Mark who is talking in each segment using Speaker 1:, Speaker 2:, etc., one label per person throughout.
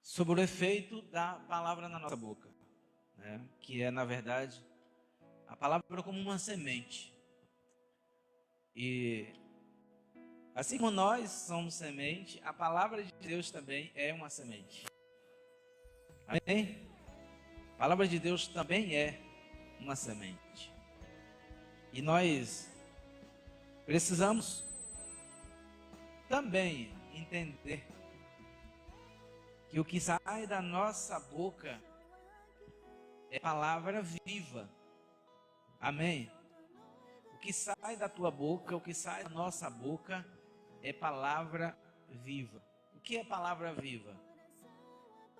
Speaker 1: sobre o efeito da palavra na nossa boca, né? Que é, na verdade, a palavra como uma semente. E assim como nós somos semente, a palavra de Deus também é uma semente. Amém? A palavra de Deus também é uma semente. E nós precisamos também entender que o que sai da nossa boca é palavra viva. Amém? O que sai da tua boca, o que sai da nossa boca é palavra viva. O que é palavra viva?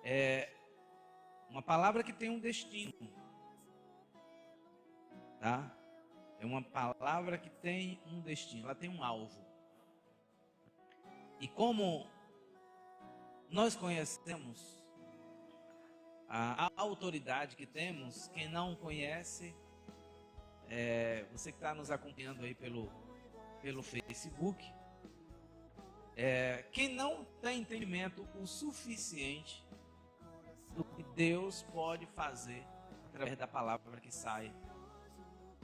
Speaker 1: É uma palavra que tem um destino, tá? É uma palavra que tem um destino, ela tem um alvo. E como nós conhecemos a autoridade que temos, quem não conhece, você que está nos acompanhando aí pelo Facebook, quem não tem entendimento o suficiente do que Deus pode fazer através da palavra que sai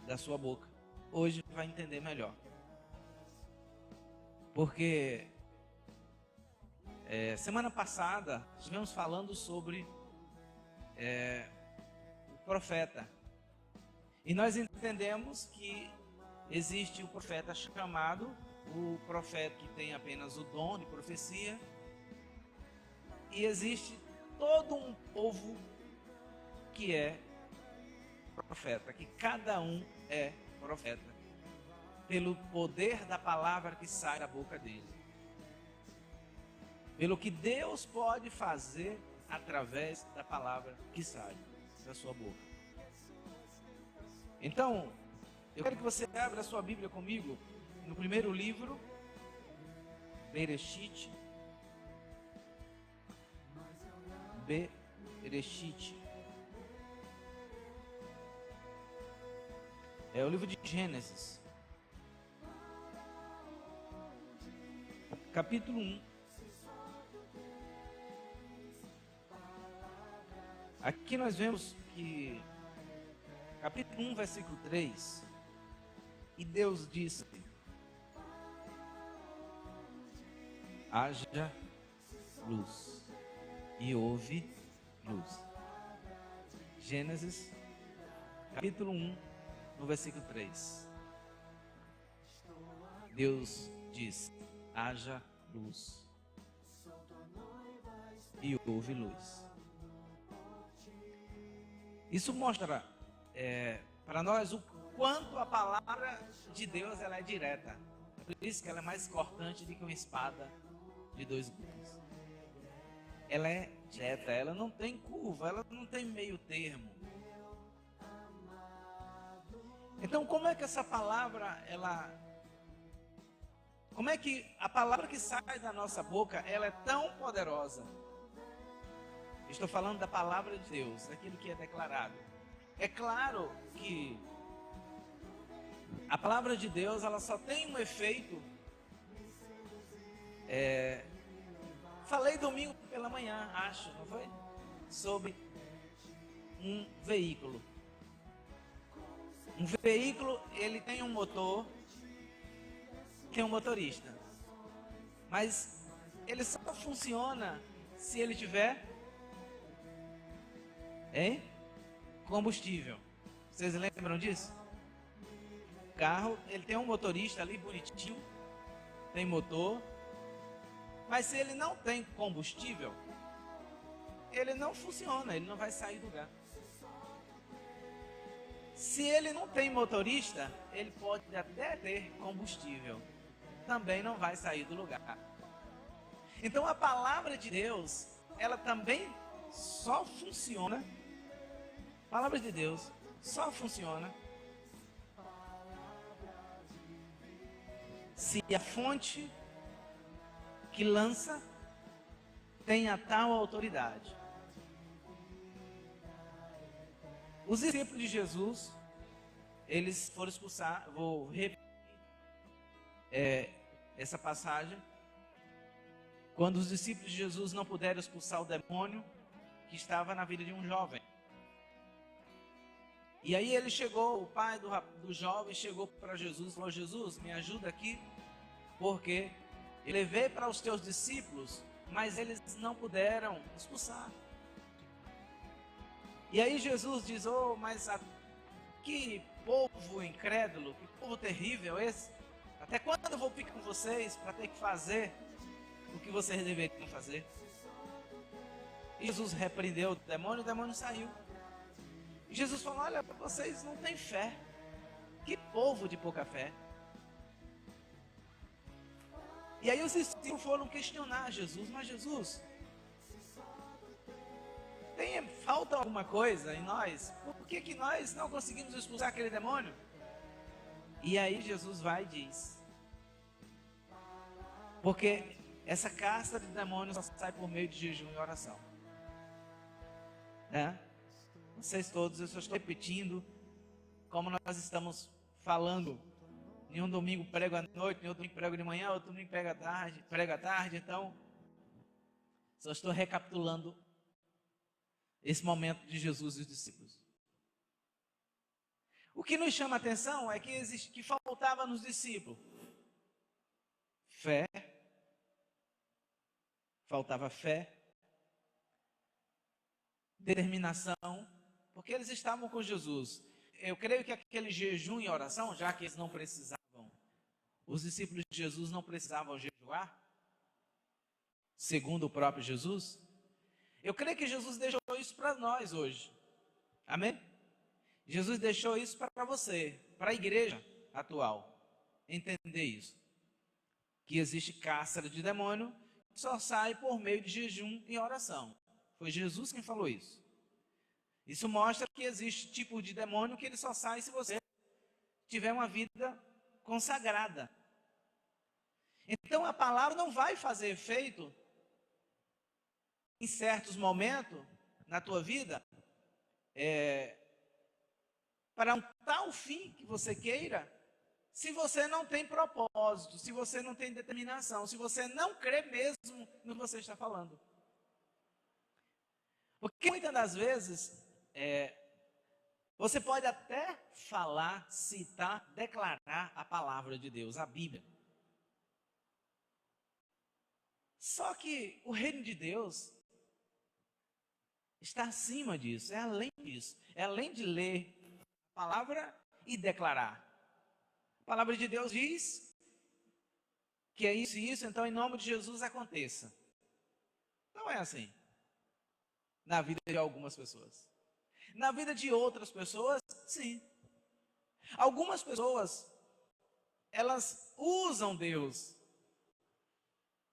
Speaker 1: da sua boca, hoje vai entender melhor. Porque semana passada estivemos falando sobre o profeta. E nós entendemos que existe o profeta chamado, o profeta que tem apenas o dom de profecia, e existe todo um povo que é profeta, que cada um é profeta, pelo poder da palavra que sai da boca dele, pelo que Deus pode fazer através da palavra que sai da sua boca. Então, eu quero que você abra a sua Bíblia comigo no primeiro livro, Bereshit. É o livro de Gênesis, capítulo 1. Aqui nós vemos que capítulo 1, versículo 3, e Deus disse: haja luz, e houve luz. Gênesis, capítulo 1, no versículo 3. Deus disse: haja luz, e houve luz. Isso mostra para nós o quanto a palavra de Deus ela é direta. Por isso que ela é mais cortante do que uma espada de dois gumes. Ela é direta, ela não tem curva, ela não tem meio termo. Então, como é que essa palavra, como é que a palavra que sai da nossa boca, ela é tão poderosa? Estou falando da palavra de Deus, daquilo que é declarado. É claro que a palavra de Deus, ela só tem um efeito. Falei domingo pela manhã, acho, não foi? Sobre um veículo. Um veículo, ele tem um motor, tem um motorista. Mas ele só funciona se ele tiver combustível. Vocês lembram disso? O carro, ele tem um motorista ali bonitinho, tem motor, mas se ele não tem combustível, ele não funciona, ele não vai sair do lugar. Se ele não tem motorista, ele pode até ter combustível, também não vai sair do lugar. Então a palavra de Deus, ela também só funciona. A palavra de Deus só funciona se a fonte que lança tem a tal autoridade. Os discípulos de Jesus, eles foram expulsar, vou repetir essa passagem. quando os discípulos de Jesus não puderam expulsar o demônio que estava na vida de um jovem. E aí ele chegou, o pai do jovem chegou para Jesus e falou: Jesus, me ajuda aqui, porque eu levei para os teus discípulos, mas eles não puderam expulsar. E aí Jesus diz: oh, mas que povo incrédulo, que povo terrível esse. Até quando eu vou ficar com vocês para ter que fazer o que vocês deveriam fazer? E Jesus repreendeu o demônio saiu. E Jesus falou: olha, vocês não têm fé. Que povo de pouca fé. E aí os discípulos foram questionar Jesus: mas Jesus, falta alguma coisa em nós? Por que nós não conseguimos expulsar aquele demônio? E aí Jesus vai e diz: porque essa casta de demônios só sai por meio de jejum e oração. Vocês todos, eu só estou repetindo, como nós estamos falando. Em um domingo prego à noite, em outro domingo prego de manhã, outro domingo prego à tarde. Então, só estou recapitulando esse momento de Jesus e os discípulos. O que nos chama a atenção é que faltava nos discípulos fé, faltava fé, determinação, porque eles estavam com Jesus. Eu creio que aquele jejum e oração, já que eles não precisavam, os discípulos de Jesus não precisavam jejuar, segundo o próprio Jesus. Eu creio que Jesus deixou isso para nós hoje. Amém? Jesus deixou isso para você, para a igreja atual, entender isso. Que existe cáscara de demônio que só sai por meio de jejum e oração. Foi Jesus quem falou isso. Isso mostra que existe tipo de demônio que ele só sai se você tiver uma vida consagrada. Então a palavra não vai fazer efeito em certos momentos na tua vida, para um tal fim que você queira, se você não tem propósito, se você não tem determinação, se você não crê mesmo no que você está falando. Porque muitas das vezes, você pode até falar, citar, declarar a palavra de Deus, a Bíblia. Só que o reino de Deus está acima disso, é além disso. É além de ler a palavra e declarar. A palavra de Deus diz que é isso e isso, então em nome de Jesus aconteça. Não é assim na vida de algumas pessoas. Na vida de outras pessoas, sim. Algumas pessoas, elas usam Deus,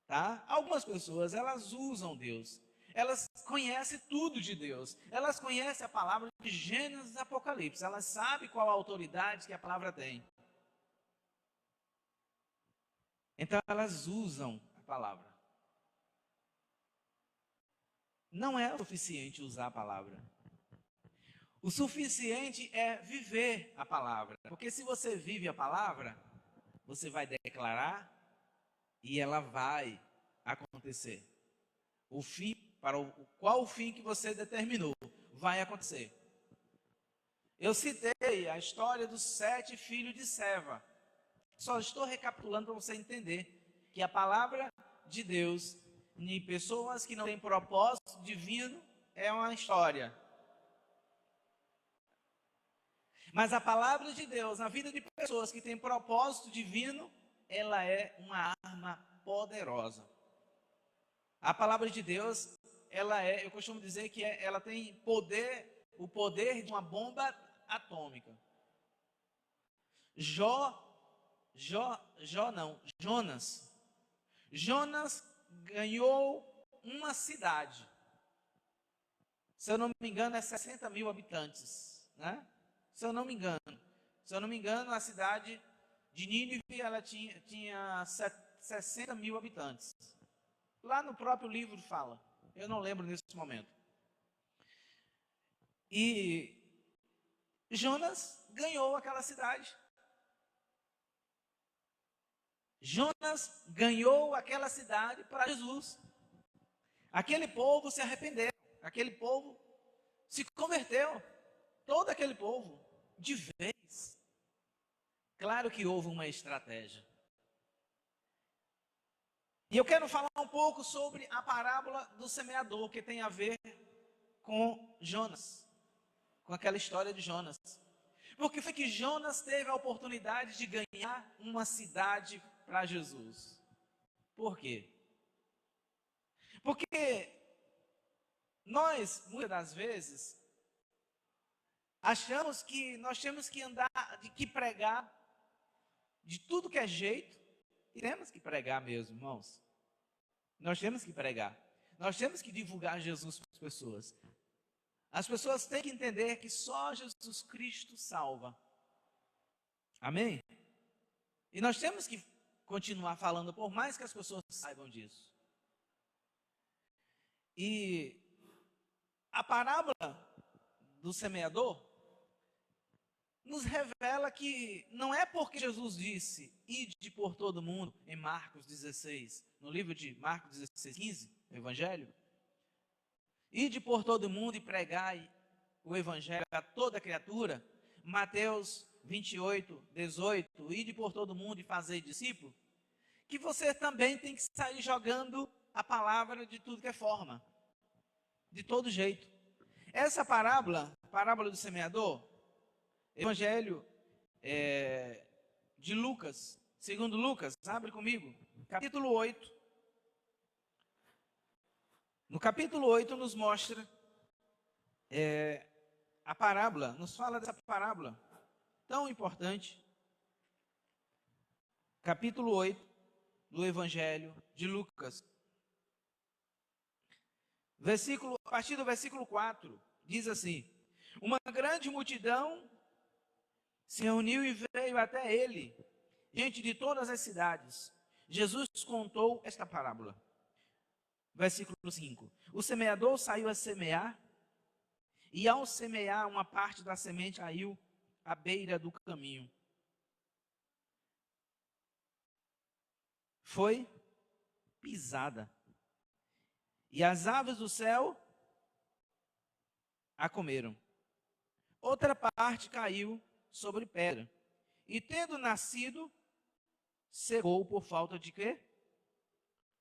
Speaker 1: tá? Algumas pessoas, elas usam Deus. Elas conhecem tudo de Deus. Elas conhecem a palavra de Gênesis e Apocalipse. Elas sabem qual a autoridade que a palavra tem. Então elas usam a palavra. Não é o suficiente usar a palavra. O suficiente é viver a palavra. Porque se você vive a palavra, você vai declarar e ela vai acontecer. O fim, qual o fim que você determinou, vai acontecer. Eu citei a história dos 7 filhos de Seva. Só estou recapitulando para você entender que a palavra de Deus, em pessoas que não têm propósito divino, é uma história. Mas a palavra de Deus, na vida de pessoas que têm propósito divino, ela é uma arma poderosa. A palavra de Deus, eu costumo dizer que ela tem o poder de uma bomba atômica. Jonas ganhou uma cidade. Se eu não me engano, é 60 mil habitantes, né? Se eu não me engano, a cidade de Nínive, ela tinha 60 mil habitantes. Lá no próprio livro fala. Eu não lembro nesse momento. E Jonas ganhou aquela cidade. Jonas ganhou aquela cidade para Jesus. Aquele povo se arrependeu, aquele povo se converteu, todo aquele povo, de vez. Claro que houve uma estratégia. E eu quero falar um pouco sobre a parábola do semeador, que tem a ver com Jonas, com aquela história de Jonas. Porque foi que Jonas teve a oportunidade de ganhar uma cidade para Jesus. Por quê? Porque nós, muitas das vezes, achamos que nós temos que andar, de que pregar de tudo que é jeito, e temos que pregar mesmo, irmãos. Nós temos que pregar. Nós temos que divulgar Jesus para as pessoas. As pessoas têm que entender que só Jesus Cristo salva. Amém? E nós temos que continuar falando, por mais que as pessoas saibam disso. E a parábola do semeador nos revela que não é porque Jesus disse, ide por todo mundo, em Marcos 16, no livro de Marcos 16, 15, o Evangelho, ide por todo mundo e pregai o Evangelho a toda criatura, Mateus 28, 18, ide por todo mundo e fazei discípulo, que você também tem que sair jogando a palavra de tudo que é forma, de todo jeito. Essa parábola do semeador, Evangelho de Lucas, segundo Lucas, abre comigo, capítulo 8. No capítulo 8 nos mostra a parábola, nos fala dessa parábola tão importante. Capítulo 8 do Evangelho de Lucas. A partir do versículo 4, diz assim: uma grande multidão se reuniu e veio até ele, gente de todas as cidades. Jesus contou esta parábola. Versículo 5. O semeador saiu a semear, e ao semear, uma parte da semente caiu à beira do caminho. Foi pisada, e as aves do céu a comeram. Outra parte caiu sobre pedra, e tendo nascido, secou por falta de quê?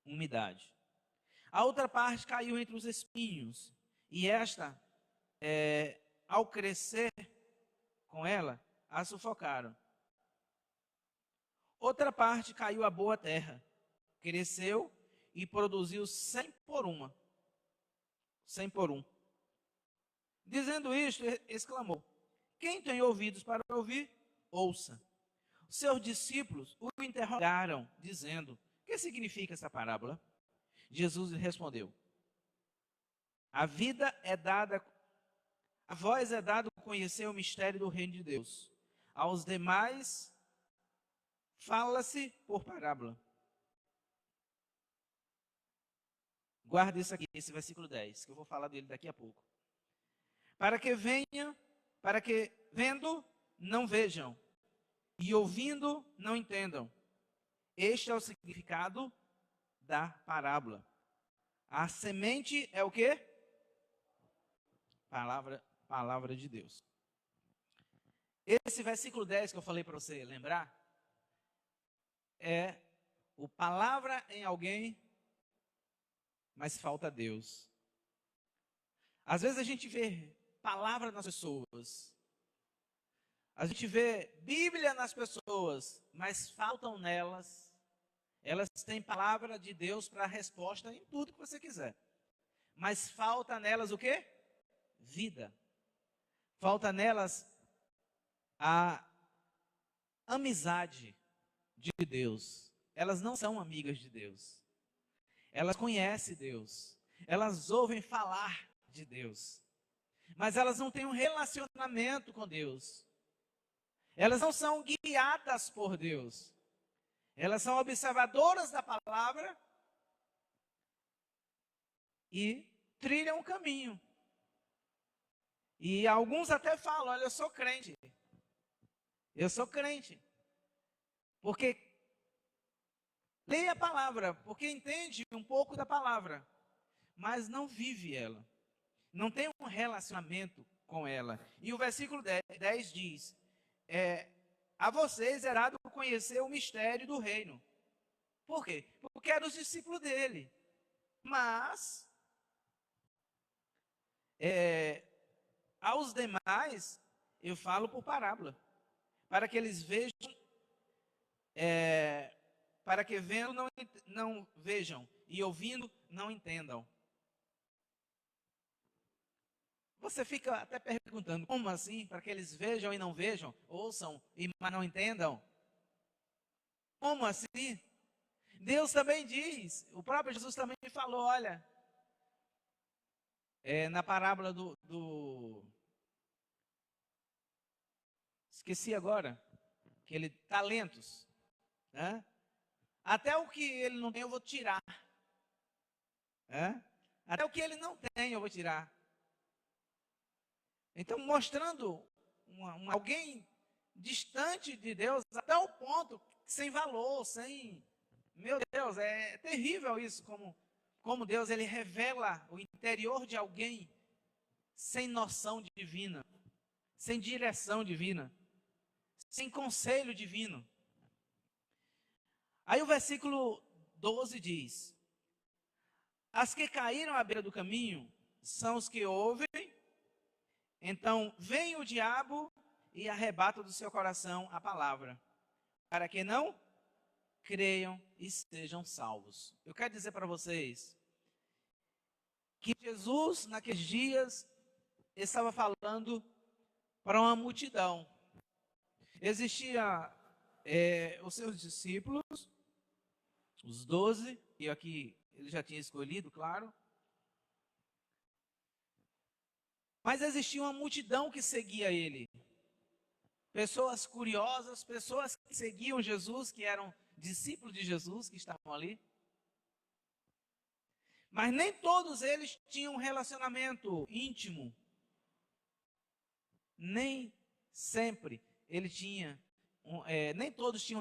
Speaker 1: Umidade. A outra parte caiu entre os espinhos, e esta, ao crescer com ela, a sufocaram. Outra parte caiu à boa terra, cresceu e produziu 100 por uma. 100 por um. Dizendo isto, exclamou: quem tem ouvidos para ouvir, ouça. Seus discípulos o interrogaram, dizendo: o que significa essa parábola? Jesus lhe respondeu: a vós é dado conhecer o mistério do reino de Deus. Aos demais, fala-se por parábola. Guarda isso aqui, esse versículo 10, que eu vou falar dele daqui a pouco. Para que vendo, não vejam, e ouvindo, não entendam. Este é o significado da parábola. A semente é o quê? Palavra de Deus. Esse versículo 10 que eu falei para você lembrar, é o palavra em alguém, mas falta Deus. Às vezes a gente vê palavra nas pessoas, a gente vê Bíblia nas pessoas, mas faltam nelas. Elas têm palavra de Deus para a resposta em tudo que você quiser, mas falta nelas o quê? Vida. Falta nelas a amizade de Deus. Elas não são amigas de Deus. Elas conhecem Deus. Elas ouvem falar de Deus. Mas elas não têm um relacionamento com Deus. Elas não são guiadas por Deus. Elas são observadoras da palavra e trilham o caminho. E alguns até falam: olha, eu sou crente. Eu sou crente. Porque Lê a palavra, porque entende um pouco da palavra, mas não vive ela. Não tem um relacionamento com ela. E o versículo 10 diz, a vocês é dado conhecer o mistério do reino. Por quê? Porque eram os discípulos dele. Mas, aos demais, eu falo por parábola, para que eles vejam, para que vendo não vejam, e ouvindo não entendam. Você fica até perguntando, como assim? Para que eles vejam e não vejam, ouçam, mas não entendam? Como assim? Deus também diz, o próprio Jesus também falou, olha, na parábola esqueci agora, aquele talentos, né? Até o que ele não tem eu vou tirar, né? Até o que ele não tem eu vou tirar. Então, mostrando alguém distante de Deus, até o ponto, sem valor, sem... Meu Deus, é terrível isso, como Deus ele revela o interior de alguém sem noção divina, sem direção divina, sem conselho divino. Aí o versículo 12 diz, as que caíram à beira do caminho são os que ouvem, então vem o diabo e arrebata do seu coração a palavra, para que não creiam e sejam salvos. Eu quero dizer para vocês que Jesus, naqueles dias, estava falando para uma multidão. Existia os seus discípulos, os 12, e aqui ele já tinha escolhido, claro. Mas existia uma multidão que seguia ele. Pessoas curiosas, pessoas que seguiam Jesus, que eram discípulos de Jesus, que estavam ali. Mas nem todos eles tinham um relacionamento íntimo. Nem sempre ele tinha, nem todos tinham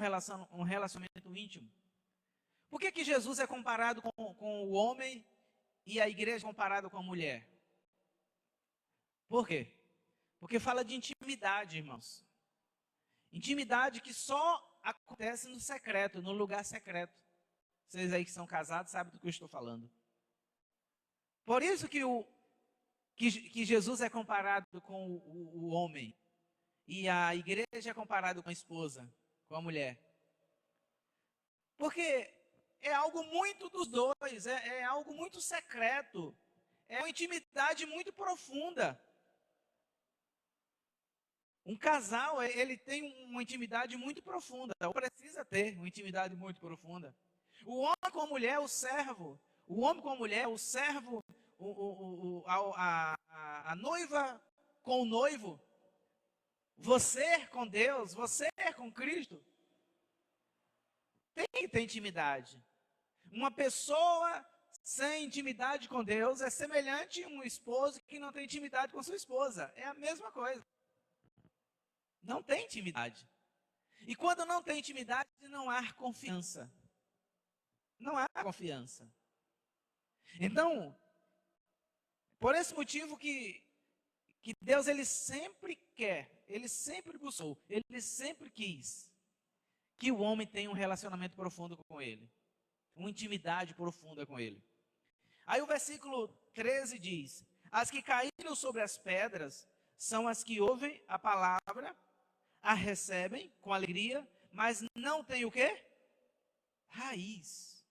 Speaker 1: um relacionamento íntimo. Por que Jesus é comparado com o homem e a igreja é comparada com a mulher? Por quê? Porque fala de intimidade, irmãos. Intimidade que só acontece no secreto, no lugar secreto. Vocês aí que são casados sabem do que eu estou falando. Por isso que Jesus é comparado com o homem e a igreja é comparada com a esposa, com a mulher. Porque é algo muito dos dois, é algo muito secreto, é uma intimidade muito profunda. Um casal, ele tem uma intimidade muito profunda, ou precisa ter uma intimidade muito profunda. O homem com a mulher, o servo. O homem com a mulher, o servo, a noiva com o noivo. Você com Deus, você com Cristo. Tem que ter intimidade. Uma pessoa sem intimidade com Deus é semelhante a um esposo que não tem intimidade com sua esposa. É a mesma coisa. Não tem intimidade. E quando não tem intimidade, não há confiança. Não há confiança. Então, por esse motivo que Deus ele sempre quer, ele sempre buscou, ele sempre quis que o homem tenha um relacionamento profundo com ele. Uma intimidade profunda com ele. Aí o versículo 13 diz, as que caíram sobre as pedras são as que ouvem a palavra, a recebem com alegria, mas não tem o quê? Raiz.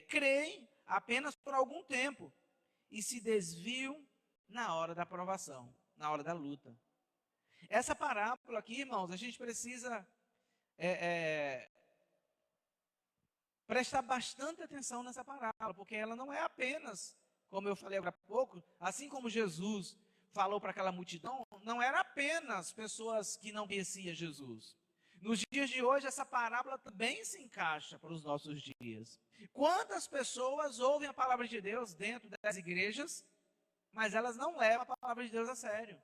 Speaker 1: Creem apenas por algum tempo e se desviam na hora da provação, na hora da luta. Essa parábola aqui, irmãos, a gente precisa prestar bastante atenção nessa parábola, porque ela não é apenas, como eu falei agora há pouco, assim como Jesus falou para aquela multidão, não era apenas pessoas que não conheciam Jesus. Nos dias de hoje, essa parábola também se encaixa para os nossos dias. Quantas pessoas ouvem a palavra de Deus dentro das igrejas, mas elas não levam a palavra de Deus a sério.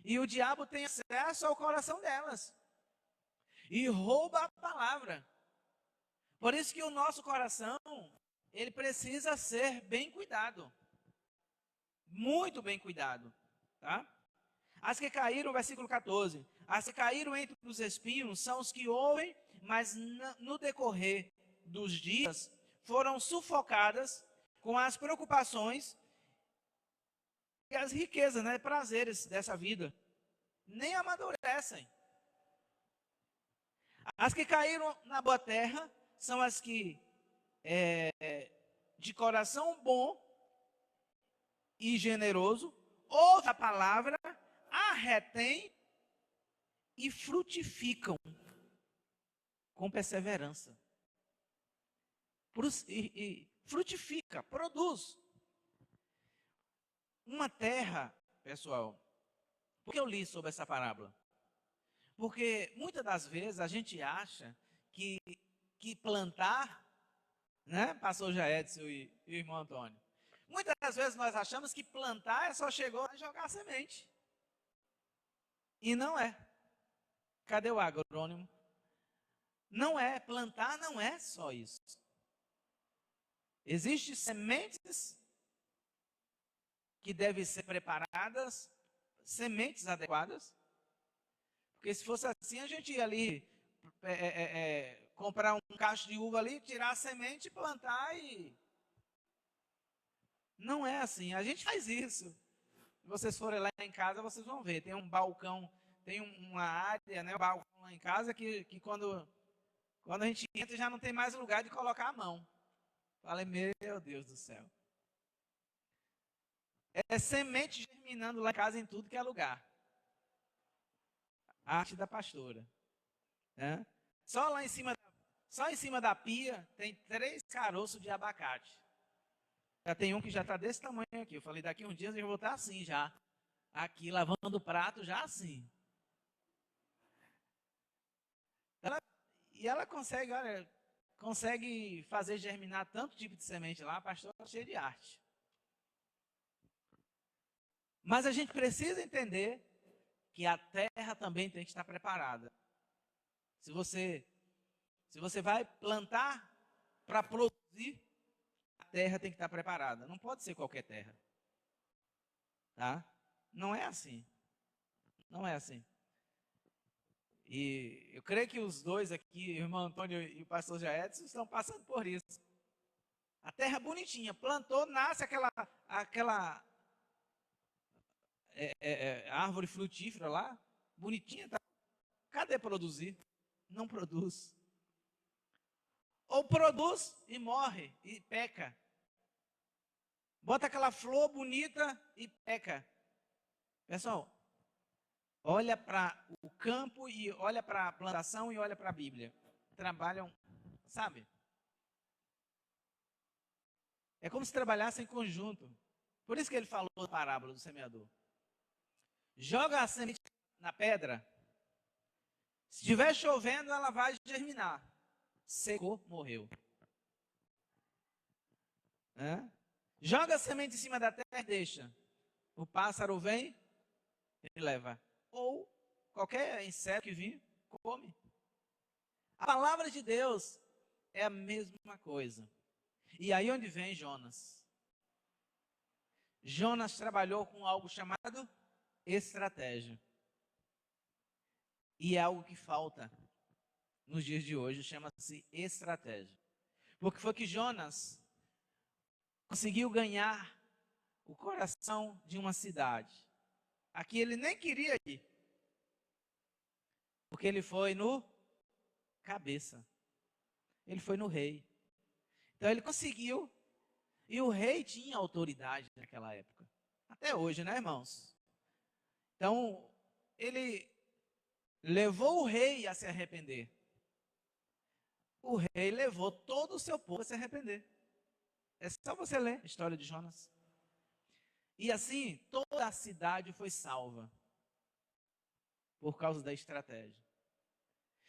Speaker 1: E o diabo tem acesso ao coração delas. e rouba a palavra. Por isso que o nosso coração, ele precisa ser bem cuidado. Muito bem cuidado, tá? As que caíram, versículo 14. As que caíram entre os espinhos são os que ouvem, mas no decorrer dos dias foram sufocadas com as preocupações e as riquezas, né, prazeres dessa vida. Nem amadurecem. As que caíram na boa terra são as que, de coração bom e generoso, ouvem a palavra, a retém e frutificam com perseverança. Frutifica, produz. Uma terra, pessoal, por que eu li sobre essa parábola? Porque muitas das vezes a gente acha que plantar, né, pastor Jaedson e o irmão Antônio, muitas das vezes nós achamos que plantar é só chegar a jogar semente. E não é. Cadê o agrônomo? Não é. Plantar não é só isso. Existem sementes que devem ser preparadas, sementes adequadas. Porque se fosse assim, a gente ia ali comprar um cacho de uva ali, tirar a semente, plantar e... Não é assim. A gente faz isso. Se vocês forem lá em casa, vocês vão ver. Tem um balcão, tem uma área, né, um balcão lá em casa, que quando a gente entra já não tem mais lugar de colocar a mão. Falei, meu Deus do céu. É semente germinando lá em casa em tudo que é lugar. A arte da pastora. Né? Só em cima da pia tem 3 caroços de abacate. Já tem um que já está desse tamanho aqui. Eu falei, daqui uns dias eu vou estar assim já. Aqui, lavando o prato, já assim. Ela consegue, olha, consegue fazer germinar tanto tipo de semente lá, a pastora é cheia de arte. Mas a gente precisa entender que a terra também tem que estar preparada. Se você vai plantar para produzir, a terra tem que estar preparada. Não pode ser qualquer terra. Tá? Não é assim. Não é assim. E eu creio que os dois aqui, o irmão Antônio e o pastor Jaedson, estão passando por isso. A terra bonitinha, plantou, nasce aquela árvore frutífera lá, bonitinha, tá? Cadê produzir? Não produz. Ou produz e morre, e peca. Bota aquela flor bonita e peca. Pessoal, olha para o campo e olha para a plantação e olha para a Bíblia. Trabalham, sabe? É como se trabalhassem em conjunto. Por isso que ele falou a parábola do semeador. Joga a semente na pedra. Se estiver chovendo, ela vai germinar. Secou, morreu. Joga a semente em cima da terra e deixa. O pássaro vem e leva. Ou qualquer inseto que vir, come. A palavra de Deus é a mesma coisa. E aí onde vem Jonas? Jonas trabalhou com algo chamado estratégia. E é algo que falta nos dias de hoje, chama-se estratégia. Porque foi que Jonas conseguiu ganhar o coração de uma cidade. Aqui ele nem queria ir. Porque ele foi no cabeça. Ele foi no rei. Então ele conseguiu. E o rei tinha autoridade naquela época. Até hoje, né, irmãos? Então, ele levou o rei a se arrepender. O rei levou todo o seu povo a se arrepender. É só você ler a história de Jonas. E assim, toda a cidade foi salva. Por causa da estratégia.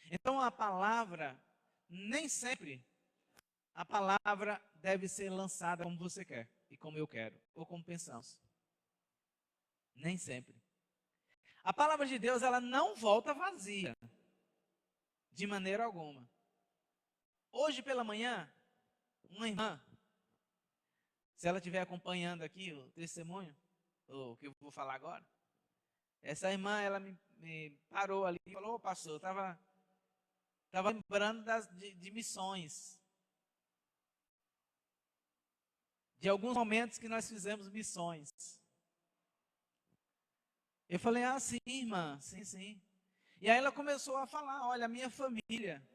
Speaker 1: Então, a palavra, nem sempre, a palavra deve ser lançada como você quer. E como eu quero. Ou como pensamos. Nem sempre. A palavra de Deus, ela não volta vazia. De maneira alguma. Hoje pela manhã, uma irmã, se ela estiver acompanhando aqui o testemunho, o que eu vou falar agora, essa irmã, ela me parou ali e falou: ô pastor, eu estava lembrando de missões. De alguns momentos que nós fizemos missões. Eu falei: ah, sim, irmã, sim, sim. E aí ela começou a falar: olha, a minha família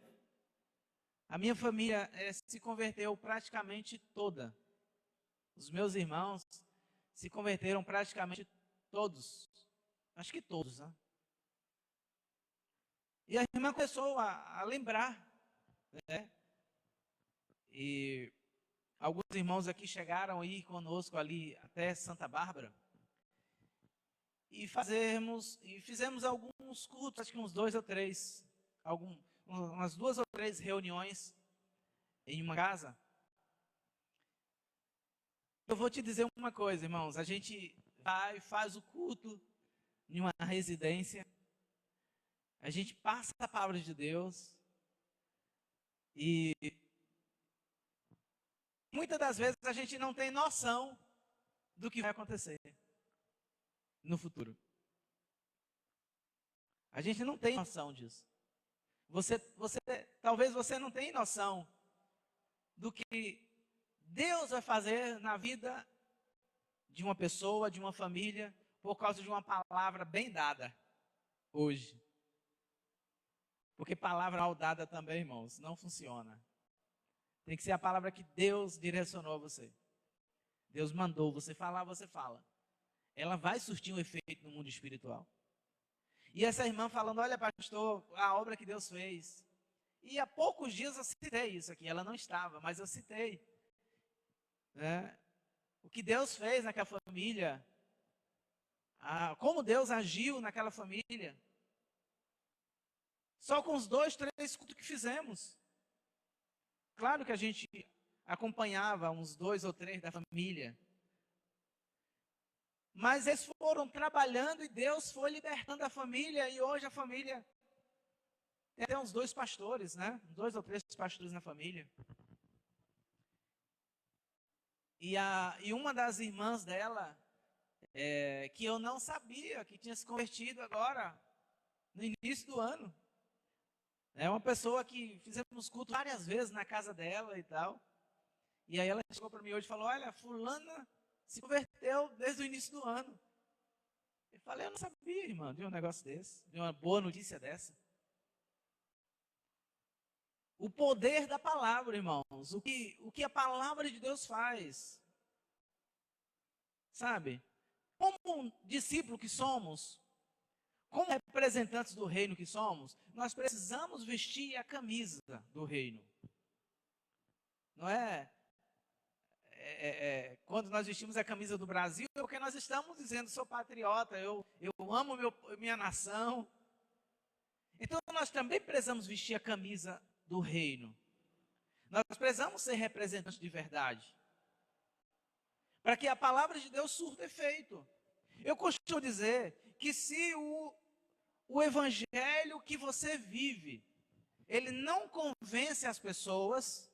Speaker 1: se converteu praticamente toda. Os meus irmãos se converteram praticamente todos. Acho que todos, né? E a irmã começou a lembrar, né? E alguns irmãos aqui chegaram a ir conosco ali até Santa Bárbara. E fizemos alguns cultos, acho que uns 2 ou 3, umas 2 ou 3 reuniões em uma casa. Eu vou te dizer uma coisa, irmãos, a gente vai, faz o culto em uma residência, a gente passa a palavra de Deus, e muitas das vezes a gente não tem noção do que vai acontecer no futuro. A gente não tem noção disso. Talvez você não tenha noção do que Deus vai fazer na vida de uma pessoa, de uma família, por causa de uma palavra bem dada hoje. Porque palavra mal dada também, irmãos, não funciona. Tem que ser a palavra que Deus direcionou a você. Deus mandou você falar, você fala. Ela vai surtir um efeito no mundo espiritual. E essa irmã falando: olha, pastor, a obra que Deus fez. E há poucos dias eu citei isso aqui. Ela não estava, mas eu citei. O que Deus fez naquela família. Como Deus agiu naquela família. Só com os 2, 3 cultos que fizemos. Claro que a gente acompanhava uns 2 ou 3 da família. Mas eles foram trabalhando e Deus foi libertando a família. E hoje a família tem até uns 2 pastores, né? 2 ou 3 pastores na família. E uma das irmãs dela, que eu não sabia que tinha se convertido agora, no início do ano. É uma pessoa que fizemos culto várias vezes na casa dela e tal. E aí ela chegou para mim hoje e falou: olha, fulana se converteu desde o início do ano. Eu falei: eu não sabia, irmã, de um negócio desse, de uma boa notícia dessa. O poder da palavra, irmãos, o que a palavra de Deus faz. Sabe? Como um discípulo que somos, como representantes do reino que somos, nós precisamos vestir a camisa do reino. Não é? Quando nós vestimos a camisa do Brasil, é porque nós estamos dizendo: sou patriota, eu amo minha nação. Então nós também precisamos vestir a camisa do reino. Nós precisamos ser representantes de verdade, para que a palavra de Deus surta efeito. Eu costumo dizer que se o evangelho que você vive, ele não convence as pessoas,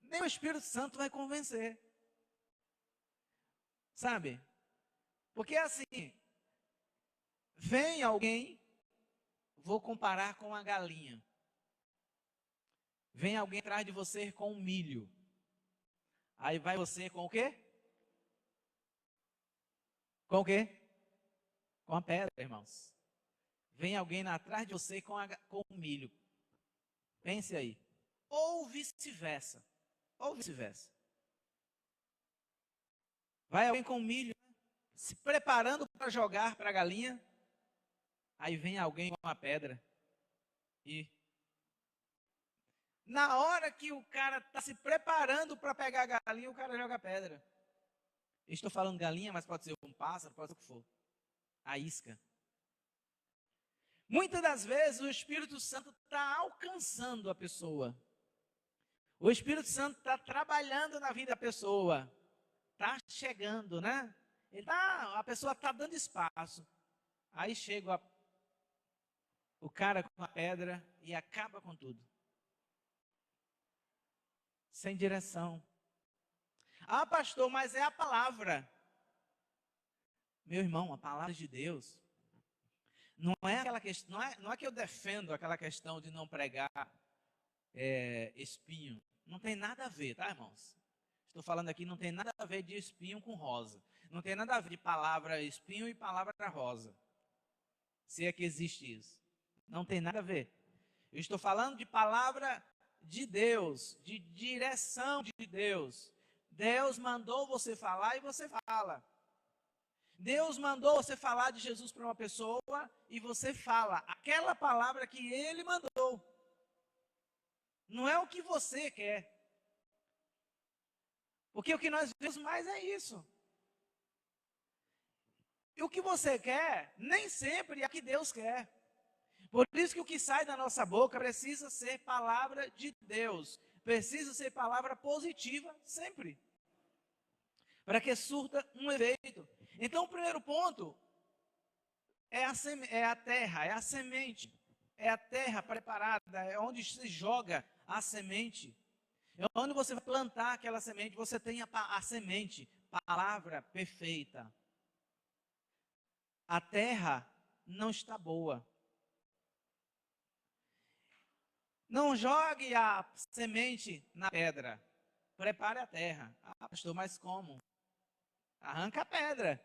Speaker 1: nem o Espírito Santo vai convencer. Sabe? Porque assim, vem alguém, vou comparar com a galinha. Vem alguém atrás de você com um milho. Aí vai você com o quê? Com o quê? Com a pedra, irmãos. Vem alguém atrás de você com o milho. Pense aí. Ou vice-versa. Ou vice-versa. Vai alguém com milho, se preparando para jogar para a galinha. Aí vem alguém com a pedra. E na hora que o cara está se preparando para pegar a galinha, o cara joga a pedra. Estou falando galinha, mas pode ser um pássaro, pode ser o que for. A isca. Muitas das vezes o Espírito Santo está alcançando a pessoa. O Espírito Santo está trabalhando na vida da pessoa. Está chegando, né? A pessoa está dando espaço. Aí chega o cara com a pedra e acaba com tudo. Sem direção. Ah, pastor, mas é a palavra. Meu irmão, a palavra de Deus não é aquela questão, não é que eu defendo aquela questão de não pregar espinho. Não tem nada a ver, tá, irmãos? Estou falando aqui, não tem nada a ver de espinho com rosa. Não tem nada a ver de palavra espinho e palavra rosa. Se é que existe isso. Não tem nada a ver. Eu estou falando de palavra de Deus, de direção de Deus. Deus mandou você falar e você fala. Deus mandou você falar de Jesus para uma pessoa e você fala aquela palavra que Ele mandou. Não é o que você quer. Porque o que nós vemos mais é isso. E o que você quer, nem sempre é o que Deus quer. Por isso que o que sai da nossa boca precisa ser palavra de Deus. Precisa ser palavra positiva sempre. Para que surta um efeito. Então o primeiro ponto é a terra, é a semente. É a terra preparada, é onde se joga a semente. É onde você vai plantar aquela semente. Você tem a semente, palavra perfeita. A terra não está boa. Não jogue a semente na pedra. Prepare a terra. Ah, pastor, mas como? Arranca a pedra.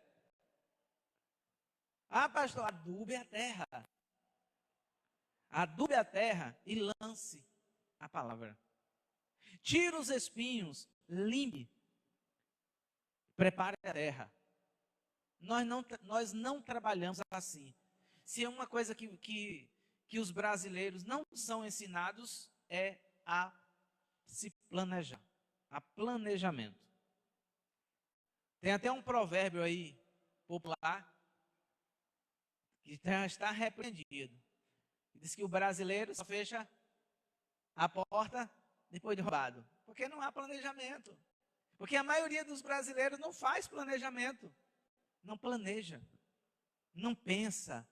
Speaker 1: Ah, pastor, adube a terra. Adube a terra e lance a palavra. Tire os espinhos, limpe. Prepare a terra. Nós não trabalhamos assim. Se é uma coisa que os brasileiros não são ensinados, é a se planejar. A planejamento. Tem até um provérbio aí, popular, que está repreendido. Diz que o brasileiro só fecha a porta depois de roubado. Porque não há planejamento. Porque a maioria dos brasileiros não faz planejamento. Não planeja. Não pensa.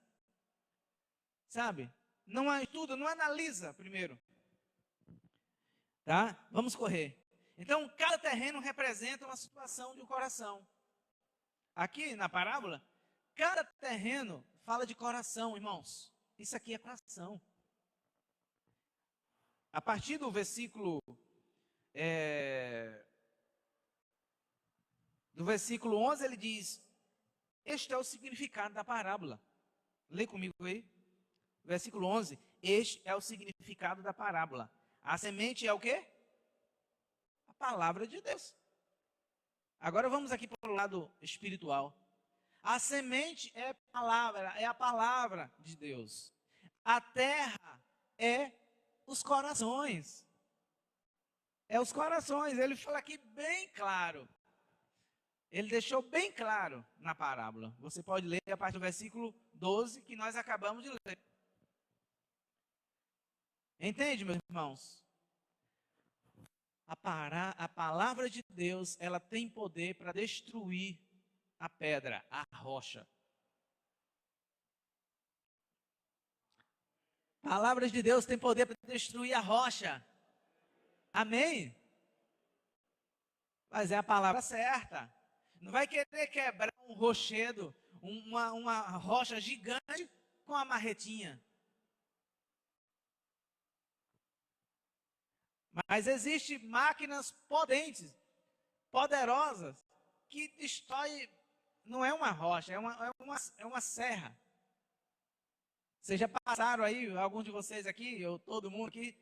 Speaker 1: Sabe? Não estuda, não analisa primeiro. Tá? Vamos correr. Então, cada terreno representa uma situação de um coração. Aqui na parábola, cada terreno fala de coração, irmãos. Isso aqui é coração. A partir do versículo 11, ele diz: este é o significado da parábola. Lê comigo aí. Versículo 11. Este é o significado da parábola. A semente é o quê? A palavra de Deus. Agora vamos aqui para o lado espiritual. A semente é a palavra de Deus. A terra é os corações. É os corações. Ele fala aqui bem claro. Ele deixou bem claro na parábola. Você pode ler a partir do versículo 12 que nós acabamos de ler. Entende, meus irmãos? A palavra de Deus, ela tem poder para destruir a pedra, a rocha. Palavras de Deus têm poder para destruir a rocha. Amém? Mas é a palavra certa. Não vai querer quebrar um rochedo, uma rocha gigante com a marretinha. Mas existem máquinas potentes, poderosas, que destrói, não é uma rocha, é uma serra. Vocês já passaram aí, alguns de vocês aqui, ou todo mundo aqui,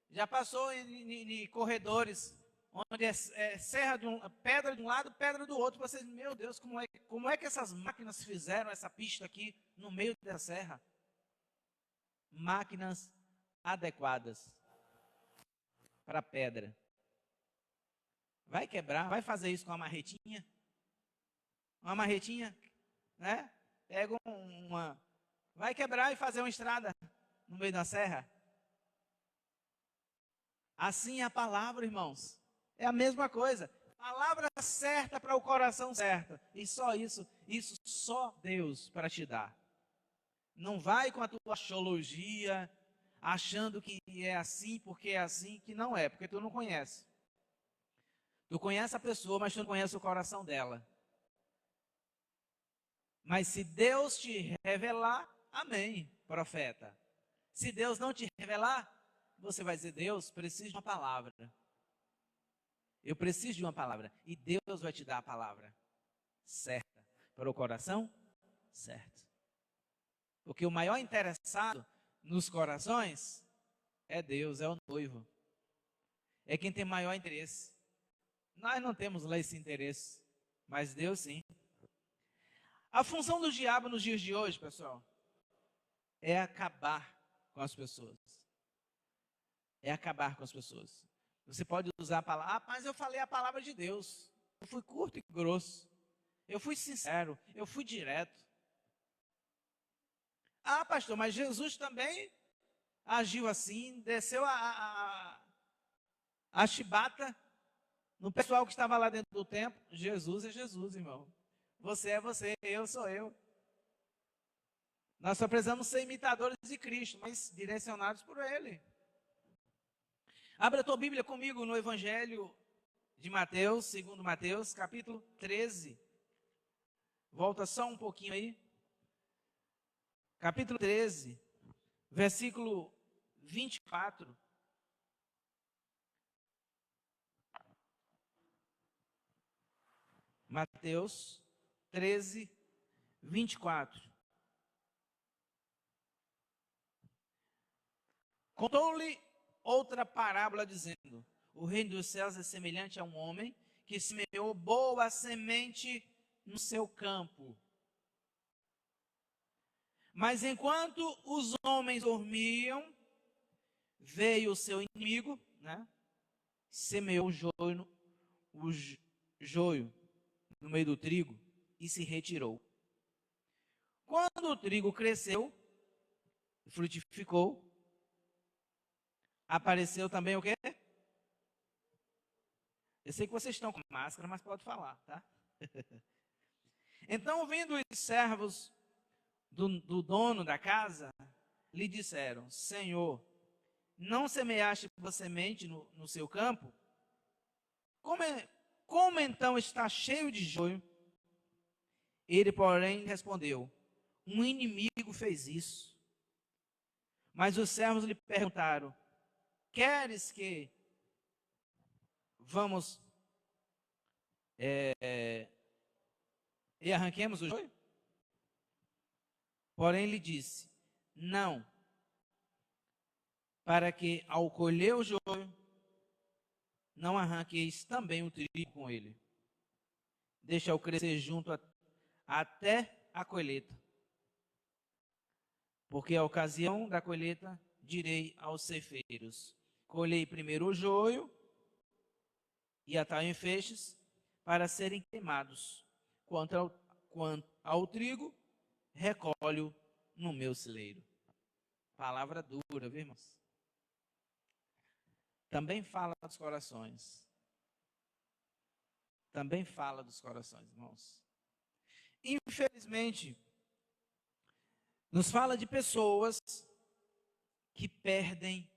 Speaker 1: já passou em corredores, onde é serra pedra de um lado, pedra do outro. Vocês, meu Deus, como é que essas máquinas fizeram essa pista aqui no meio da serra? Máquinas adequadas para pedra. Vai quebrar, vai fazer isso com uma marretinha? Uma marretinha, né? Pega vai quebrar e fazer uma estrada no meio da serra. Assim é a palavra, irmãos. É a mesma coisa. Palavra certa para o coração certo. E só isso só Deus para te dar. Não vai com a tua axiologia, achando que é assim porque é assim, que não é, porque tu não conhece. Tu conhece a pessoa, mas tu não conhece o coração dela. Mas se Deus te revelar, amém, profeta. Se Deus não te revelar, você vai dizer: Deus, preciso de uma palavra. Eu preciso de uma palavra. E Deus vai te dar a palavra certa para o coração certo. Porque o maior interessado nos corações é Deus, é o noivo. É quem tem maior interesse. Nós não temos lá esse interesse, mas Deus sim. A função do diabo nos dias de hoje, pessoal, é acabar com as pessoas. É acabar com as pessoas. Você pode usar a palavra: ah, mas eu falei a palavra de Deus. Eu fui curto e grosso. Eu fui sincero. Eu fui direto. Ah, pastor, mas Jesus também agiu assim, desceu a chibata no pessoal que estava lá dentro do templo. Jesus é Jesus, irmão. Você é você, eu sou eu. Nós só precisamos ser imitadores de Cristo, mas direcionados por Ele. Abra a tua Bíblia comigo no Evangelho de Mateus, segundo Mateus, capítulo 13. Volta só um pouquinho aí. Capítulo 13, versículo 24. Mateus 13, 24. Contou-lhe outra parábola dizendo: o reino dos céus é semelhante a um homem que semeou boa semente no seu campo. Mas enquanto os homens dormiam, veio o seu inimigo, né? Semeou o joio no meio do trigo e se retirou. Quando o trigo cresceu, frutificou, apareceu também o quê? Eu sei que vocês estão com máscara, mas pode falar, tá? Então, vindo os servos do dono da casa, lhe disseram: Senhor, não semeaste boa semente no seu campo? Como então está cheio de joio? Ele, porém, respondeu: um inimigo fez isso. Mas os servos lhe perguntaram: queres que vamos e arranquemos o joio? Porém lhe disse: não, para que ao colher o joio, não arranqueis também o trigo com ele. Deixa-o crescer até a colheita. Porque a ocasião da colheita direi aos ceifeiros: colhei primeiro o joio e atai em feixes para serem queimados. Quanto ao trigo, recolho no meu celeiro. Palavra dura, viu, irmãos? Também fala dos corações. Também fala dos corações, irmãos. Infelizmente, nos fala de pessoas que perdem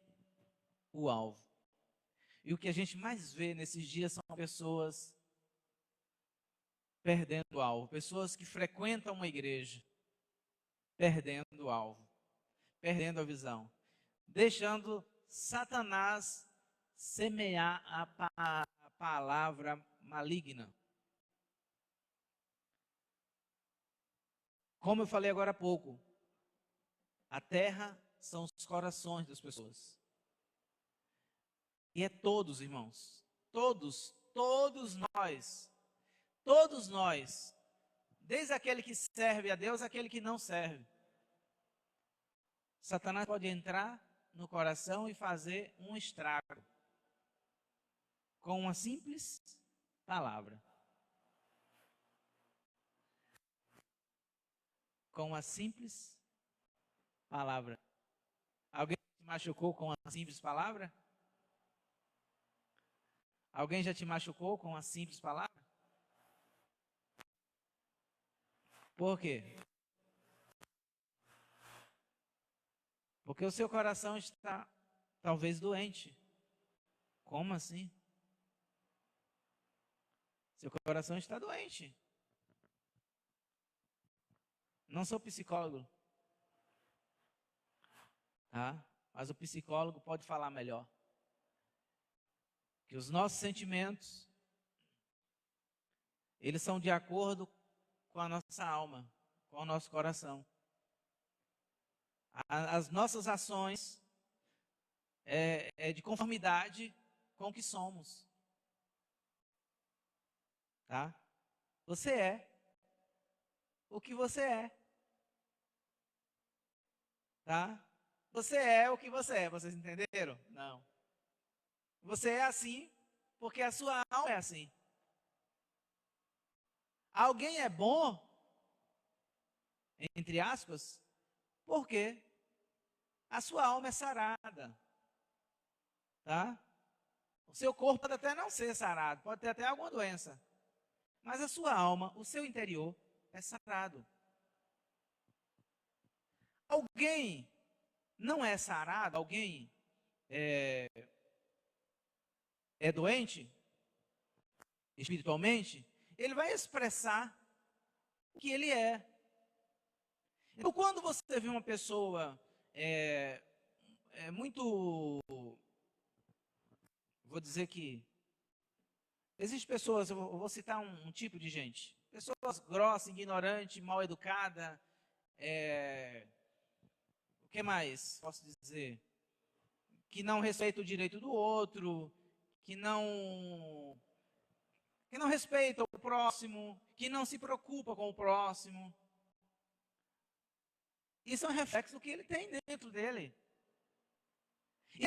Speaker 1: o alvo. E o que a gente mais vê nesses dias são pessoas perdendo o alvo. Pessoas que frequentam uma igreja, perdendo o alvo, perdendo a visão, deixando Satanás semear a palavra maligna. Como eu falei agora há pouco, a terra são os corações das pessoas. E é todos, irmãos, todos nós, desde aquele que serve a Deus, aquele que não serve. Satanás pode entrar no coração e fazer um estrago com uma simples palavra. Com uma simples palavra. Alguém te machucou com uma simples palavra? Alguém já te machucou com uma simples palavra? Por quê? Porque o seu coração está talvez doente. Como assim? Seu coração está doente. Não sou psicólogo, tá? Mas o psicólogo pode falar melhor. Que os nossos sentimentos, eles são de acordo com a nossa alma, com o nosso coração. As nossas ações é de conformidade com o que somos. Tá? Você é o que você é. Tá? Você é o que você é. Vocês entenderam? Não. Você é assim porque a sua alma é assim. Alguém é bom, entre aspas, porque a sua alma é sarada. Tá? O seu corpo pode até não ser sarado, pode ter até alguma doença. Mas a sua alma, o seu interior, é sarado. Alguém não é sarado, alguém é doente, espiritualmente, ele vai expressar o que ele é. Então, quando você vê uma pessoa muito, vou dizer que, existem pessoas, eu vou citar um tipo de gente, pessoas grossas, ignorantes, mal educadas, o que mais posso dizer? Que não respeita o direito do outro, que não respeita o próximo, que não se preocupa com o próximo. Isso é um reflexo do que ele tem dentro dele. E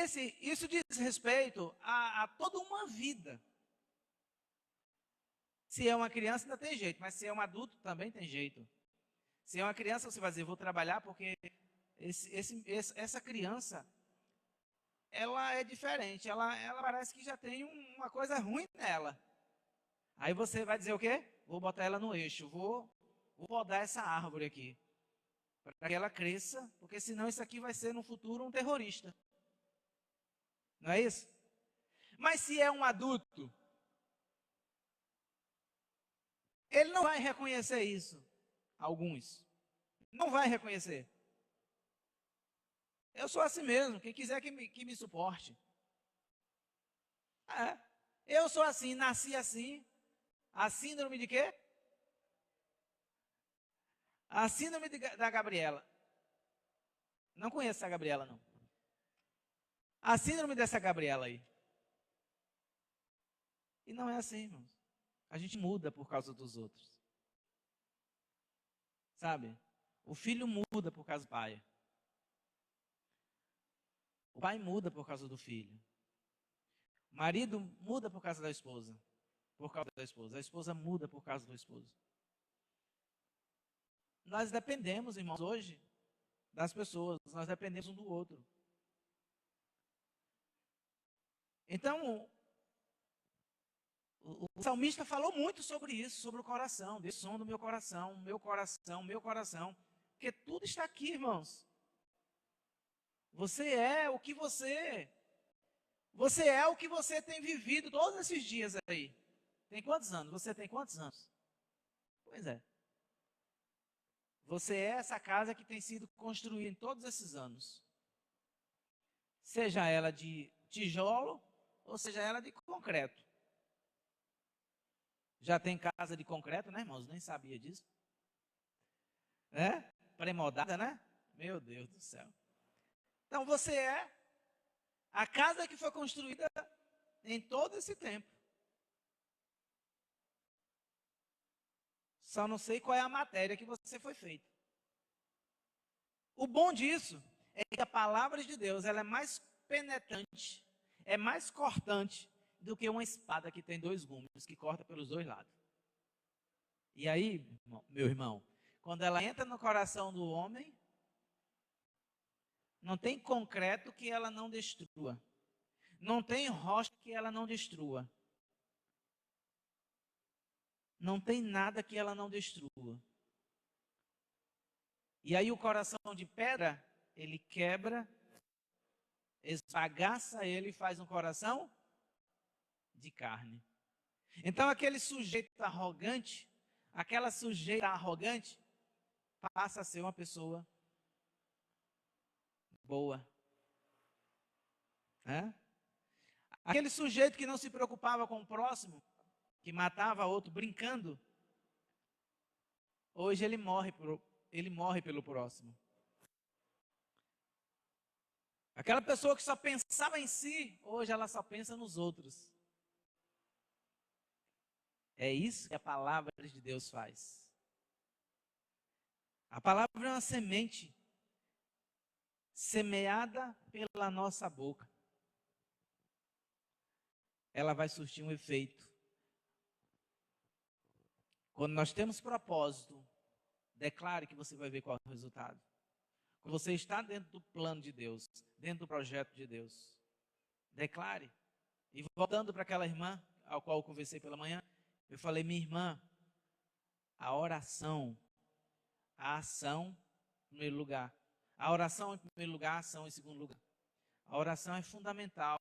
Speaker 1: isso diz respeito a toda uma vida. Se é uma criança, ainda tem jeito, mas se é um adulto, também tem jeito. Se é uma criança, você vai dizer, vou trabalhar porque essa criança, ela é diferente, ela parece que já tem uma coisa ruim nela. Aí você vai dizer o quê? Vou botar ela no eixo, vou podar essa árvore aqui, para que ela cresça, porque senão isso aqui vai ser no futuro um terrorista. Não é isso? Mas se é um adulto, ele não vai reconhecer isso. Alguns. Não vai reconhecer. Eu sou assim mesmo, quem quiser que me suporte. Eu sou assim, nasci assim. A síndrome de quê? A síndrome da Gabriela. Não conheço essa Gabriela, não. A síndrome dessa Gabriela aí. E não é assim, irmãos. A gente muda por causa dos outros. Sabe? O filho muda por causa do pai. O pai muda por causa do filho. O marido muda por causa da esposa. Por causa da esposa. A esposa muda por causa do esposo. Nós dependemos, irmãos, hoje, das pessoas. Nós dependemos um do outro. Então, o salmista falou muito sobre isso, sobre o coração. Desse som do meu coração, meu coração, meu coração. Porque tudo está aqui, irmãos. Você é o que você... Você é o que você tem vivido todos esses dias aí. Tem quantos anos? Você tem quantos anos? Pois é. Você é essa casa que tem sido construída em todos esses anos. Seja ela de tijolo ou seja ela de concreto. Já tem casa de concreto, né, irmãos? Nem sabia disso. Né? Pré-moldada, né? Meu Deus do céu. Então você é a casa que foi construída em todo esse tempo. Só não sei qual é a matéria que você foi feito. O bom disso é que a palavra de Deus ela é mais penetrante, é mais cortante do que uma espada que tem dois gumes, que corta pelos dois lados. E aí, meu irmão, quando ela entra no coração do homem, não tem concreto que ela não destrua. Não tem rocha que ela não destrua. Não tem nada que ela não destrua. E aí o coração de pedra ele quebra, esbagaça ele e faz um coração de carne. Então aquele sujeito arrogante, aquela sujeita arrogante, passa a ser uma pessoa boa. Aquele sujeito que não se preocupava com o próximo, que matava outro brincando, hoje ele morre pelo próximo. Aquela pessoa que só pensava em si, hoje ela só pensa nos outros. É isso que a palavra de Deus faz. A palavra é uma semente semeada pela nossa boca. Ela vai surtir um efeito. Quando nós temos propósito, declare que você vai ver qual é o resultado. Quando você está dentro do plano de Deus, dentro do projeto de Deus, declare. E voltando para aquela irmã, ao qual eu conversei pela manhã, eu falei, minha irmã, a oração, a ação em primeiro lugar. A oração em primeiro lugar, a ação em segundo lugar. A oração é fundamental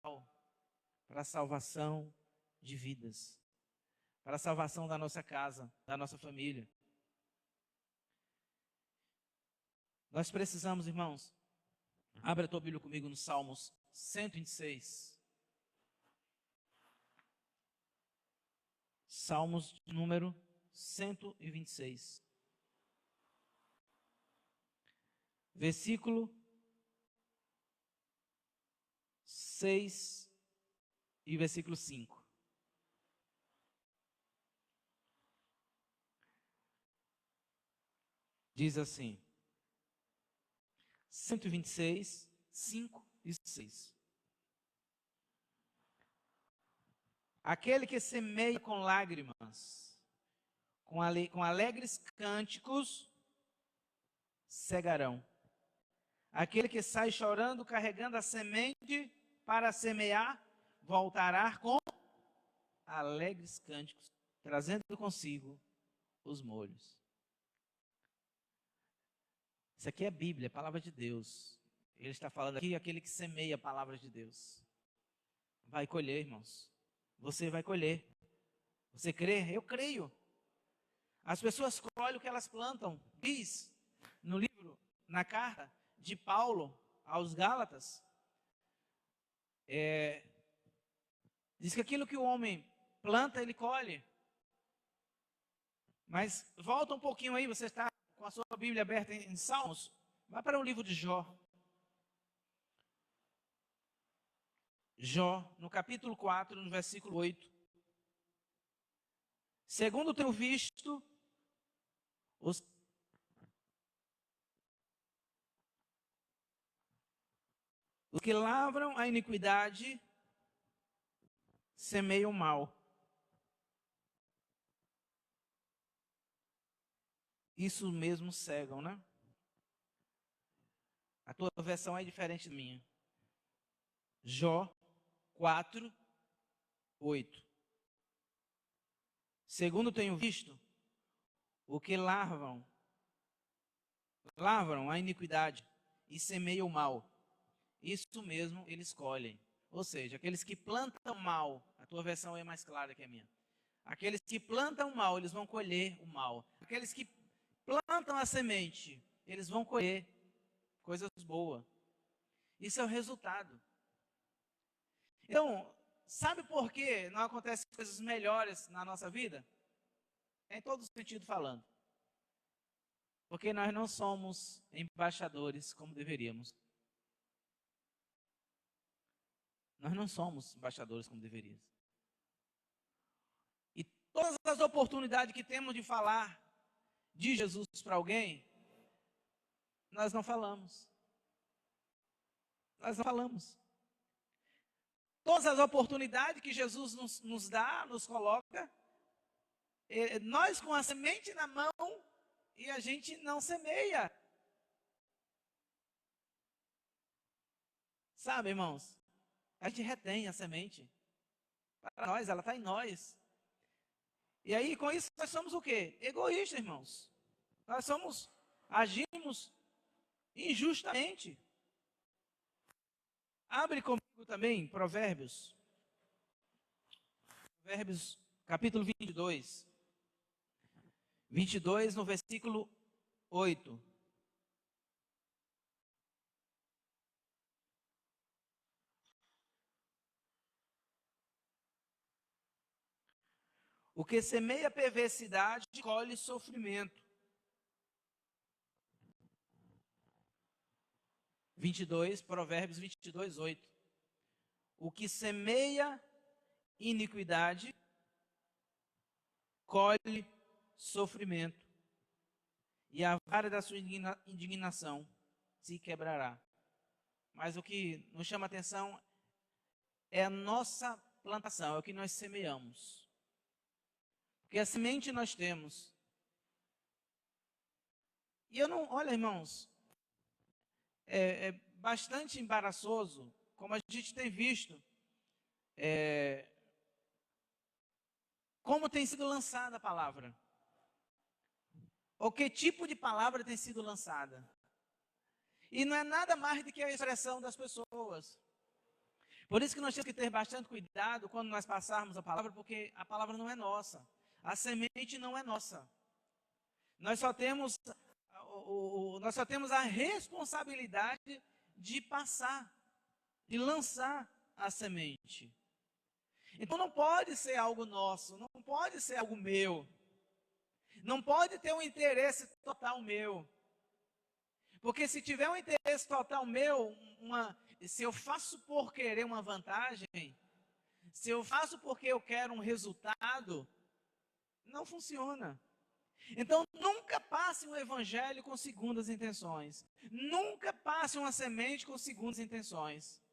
Speaker 1: para a salvação de vidas, para a salvação da nossa casa, da nossa família. Nós precisamos, irmãos, abra a tua Bíblia comigo no Salmos 126. Salmos de número 126. Versículo 6 e versículo 5. Diz assim, 126, 5 e 6. Aquele que semeia com lágrimas, com alegres cânticos, cegarão. Aquele que sai chorando, carregando a semente para semear, voltará com alegres cânticos, trazendo consigo os molhos. Isso aqui é a Bíblia, a palavra de Deus. Ele está falando aqui, aquele que semeia a palavra de Deus. Vai colher, irmãos. Você vai colher. Você crê? Eu creio. As pessoas colhem o que elas plantam. Diz no livro, na carta de Paulo aos Gálatas, diz que aquilo que o homem planta, ele colhe. Mas volta um pouquinho aí, você está com a sua Bíblia aberta em Salmos, vai para o livro de Jó. Jó, no capítulo 4, no versículo 8. Segundo tenho visto, os que lavram a iniquidade semeiam mal. Isso mesmo cegam, né? A tua versão é diferente da minha. Jó 4, 8. Segundo tenho visto, o que lavram a iniquidade e semeiam o mal. Isso mesmo eles colhem. Ou seja, aqueles que plantam mal, a tua versão é mais clara que a minha. Aqueles que plantam mal, eles vão colher o mal. Aqueles que plantam a semente, eles vão colher coisas boas. Isso é o resultado. Então, sabe por que não acontecem coisas melhores na nossa vida? Em todo sentido falando. Porque nós não somos embaixadores como deveríamos. Nós não somos embaixadores como deveríamos. E todas as oportunidades que temos de falar de Jesus para alguém, nós não falamos. Nós não falamos. Todas as oportunidades que Jesus nos dá, nos coloca, nós com a semente na mão e a gente não semeia. Sabe, irmãos? A gente retém a semente. Para nós, ela está em nós. E aí, com isso, nós somos o quê? Egoístas, irmãos. Nós agimos injustamente. Abre comigo também Provérbios. Provérbios, capítulo 22. 22, no versículo 8. O que semeia perversidade, colhe sofrimento. 22, Provérbios 22, 8. O que semeia iniquidade, colhe sofrimento, e a vara da sua indignação se quebrará. Mas o que nos chama a atenção é a nossa plantação, é o que nós semeamos. Porque a semente nós temos. E eu não, olha, irmãos, é bastante embaraçoso, como a gente tem visto, como tem sido lançada a palavra. Ou que tipo de palavra tem sido lançada. E não é nada mais do que a expressão das pessoas. Por isso que nós temos que ter bastante cuidado quando nós passarmos a palavra, porque a palavra não é nossa. A semente não é nossa. Nós só temos a responsabilidade de passar, de lançar a semente. Então não pode ser algo nosso, não pode ser algo meu. Não pode ter um interesse total meu. Porque se tiver um interesse total meu, se eu faço por querer uma vantagem, se eu faço porque eu quero um resultado, não funciona. Então, nunca passe um evangelho com segundas intenções. Nunca passe uma semente com segundas intenções.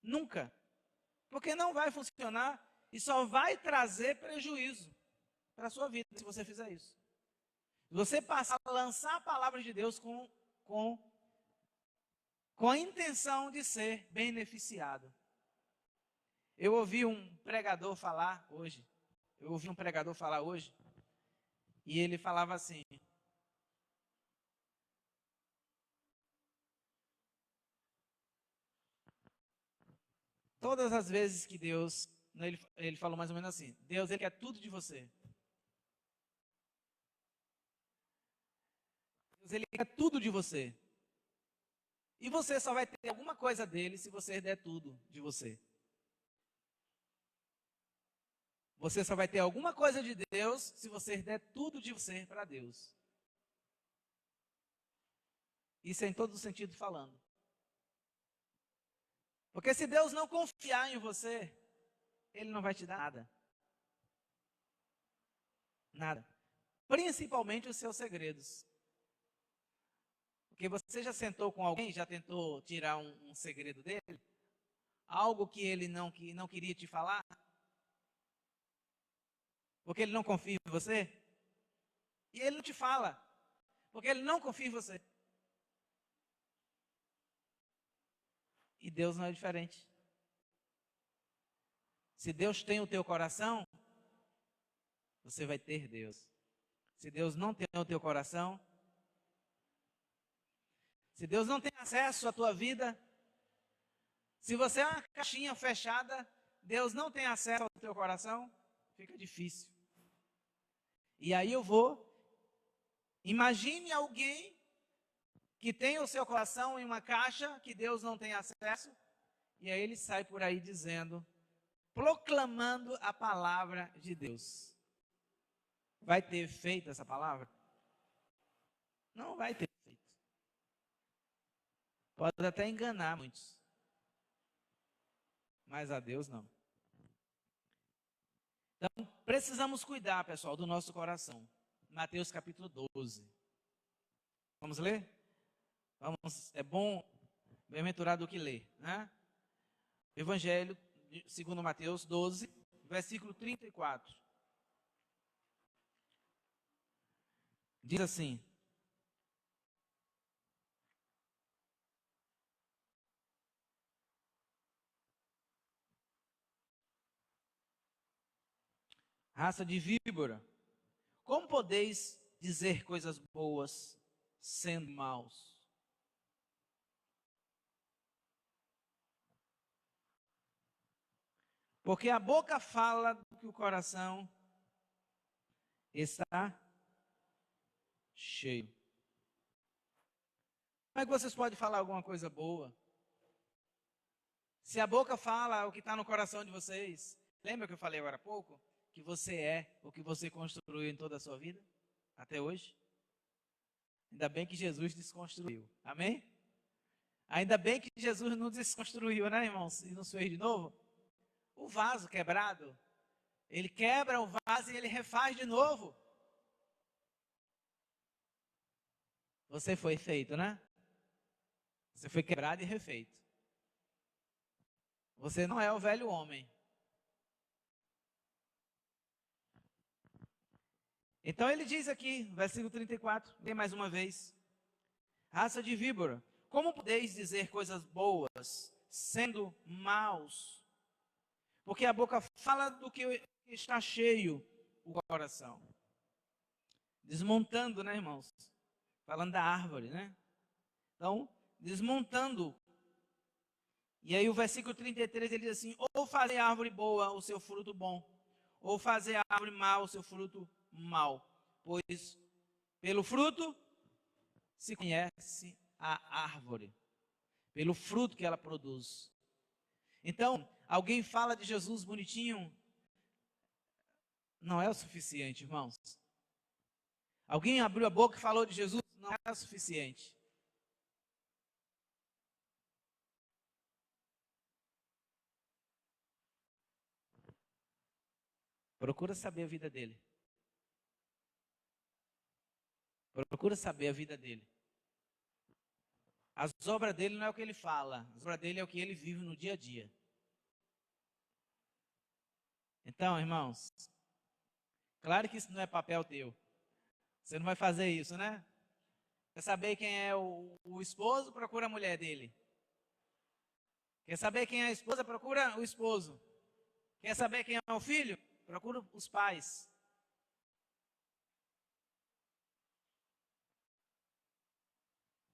Speaker 1: Nunca. Porque não vai funcionar e só vai trazer prejuízo para a sua vida se você fizer isso. Você passar a lançar a palavra de Deus com a intenção de ser beneficiado. Eu ouvi um pregador falar hoje, e ele falava assim: todas as vezes que Deus, ele falou mais ou menos assim, Deus, ele quer tudo de você. Deus, ele quer tudo de você. E você só vai ter alguma coisa dele se você der tudo de você. Você só vai ter alguma coisa de Deus se você der tudo de você para Deus. Isso é em todo sentido falando. Porque se Deus não confiar em você, Ele não vai te dar nada. Nada. Principalmente os seus segredos. Porque você já sentou com alguém, já tentou tirar um segredo dele? Algo que ele não queria te falar? Porque ele não confia em você? E ele não te fala, porque ele não confia em você. E Deus não é diferente. Se Deus tem o teu coração, você vai ter Deus. Se Deus não tem o teu coração, se Deus não tem acesso à tua vida, se você é uma caixinha fechada, Deus não tem acesso ao teu coração, fica difícil. E aí imagine alguém que tem o seu coração em uma caixa que Deus não tem acesso, e aí ele sai por aí dizendo, proclamando a palavra de Deus. Vai ter efeito essa palavra? Não vai ter efeito. Pode até enganar muitos, mas a Deus não. Então, precisamos cuidar, pessoal, do nosso coração. Mateus capítulo 12. Vamos ler? É bom, bem-aventurado o que lê, né? Evangelho segundo Mateus 12, versículo 34. Diz assim: raça de víbora, como podeis dizer coisas boas sendo maus. Porque a boca fala do que o coração está cheio. Como é que vocês podem falar alguma coisa boa? Se a boca fala o que está no coração de vocês, lembra que eu falei agora há pouco? Que você é o que você construiu em toda a sua vida, até hoje? Ainda bem que Jesus desconstruiu, amém? Ainda bem que Jesus não desconstruiu, né, irmãos? E nos fez de novo. O vaso quebrado, ele quebra o vaso e ele refaz de novo. Você foi feito, né? Você foi quebrado e refeito. Você não é o velho homem. Então ele diz aqui, versículo 34, bem mais uma vez. Raça de víbora, como podeis dizer coisas boas, sendo maus? Porque a boca fala do que está cheio o coração. Desmontando, né, irmãos? Falando da árvore, né? Então, desmontando. E aí o versículo 33, ele diz assim, ou fazer a árvore boa o seu fruto bom, ou fazer a árvore mal o seu fruto mal. Pois pelo fruto se conhece a árvore, pelo fruto que ela produz. Então, alguém fala de Jesus bonitinho, não é o suficiente, irmãos. Alguém abriu a boca e falou de Jesus, não é o suficiente. Procura saber a vida dele. Procura saber a vida dele. As obras dele não é o que ele fala, as obras dele é o que ele vive no dia a dia. Então, irmãos, claro que isso não é papel teu. Você não vai fazer isso, né? Quer saber quem é o esposo? Procura a mulher dele. Quer saber quem é a esposa? Procura o esposo. Quer saber quem é o filho? Procura os pais.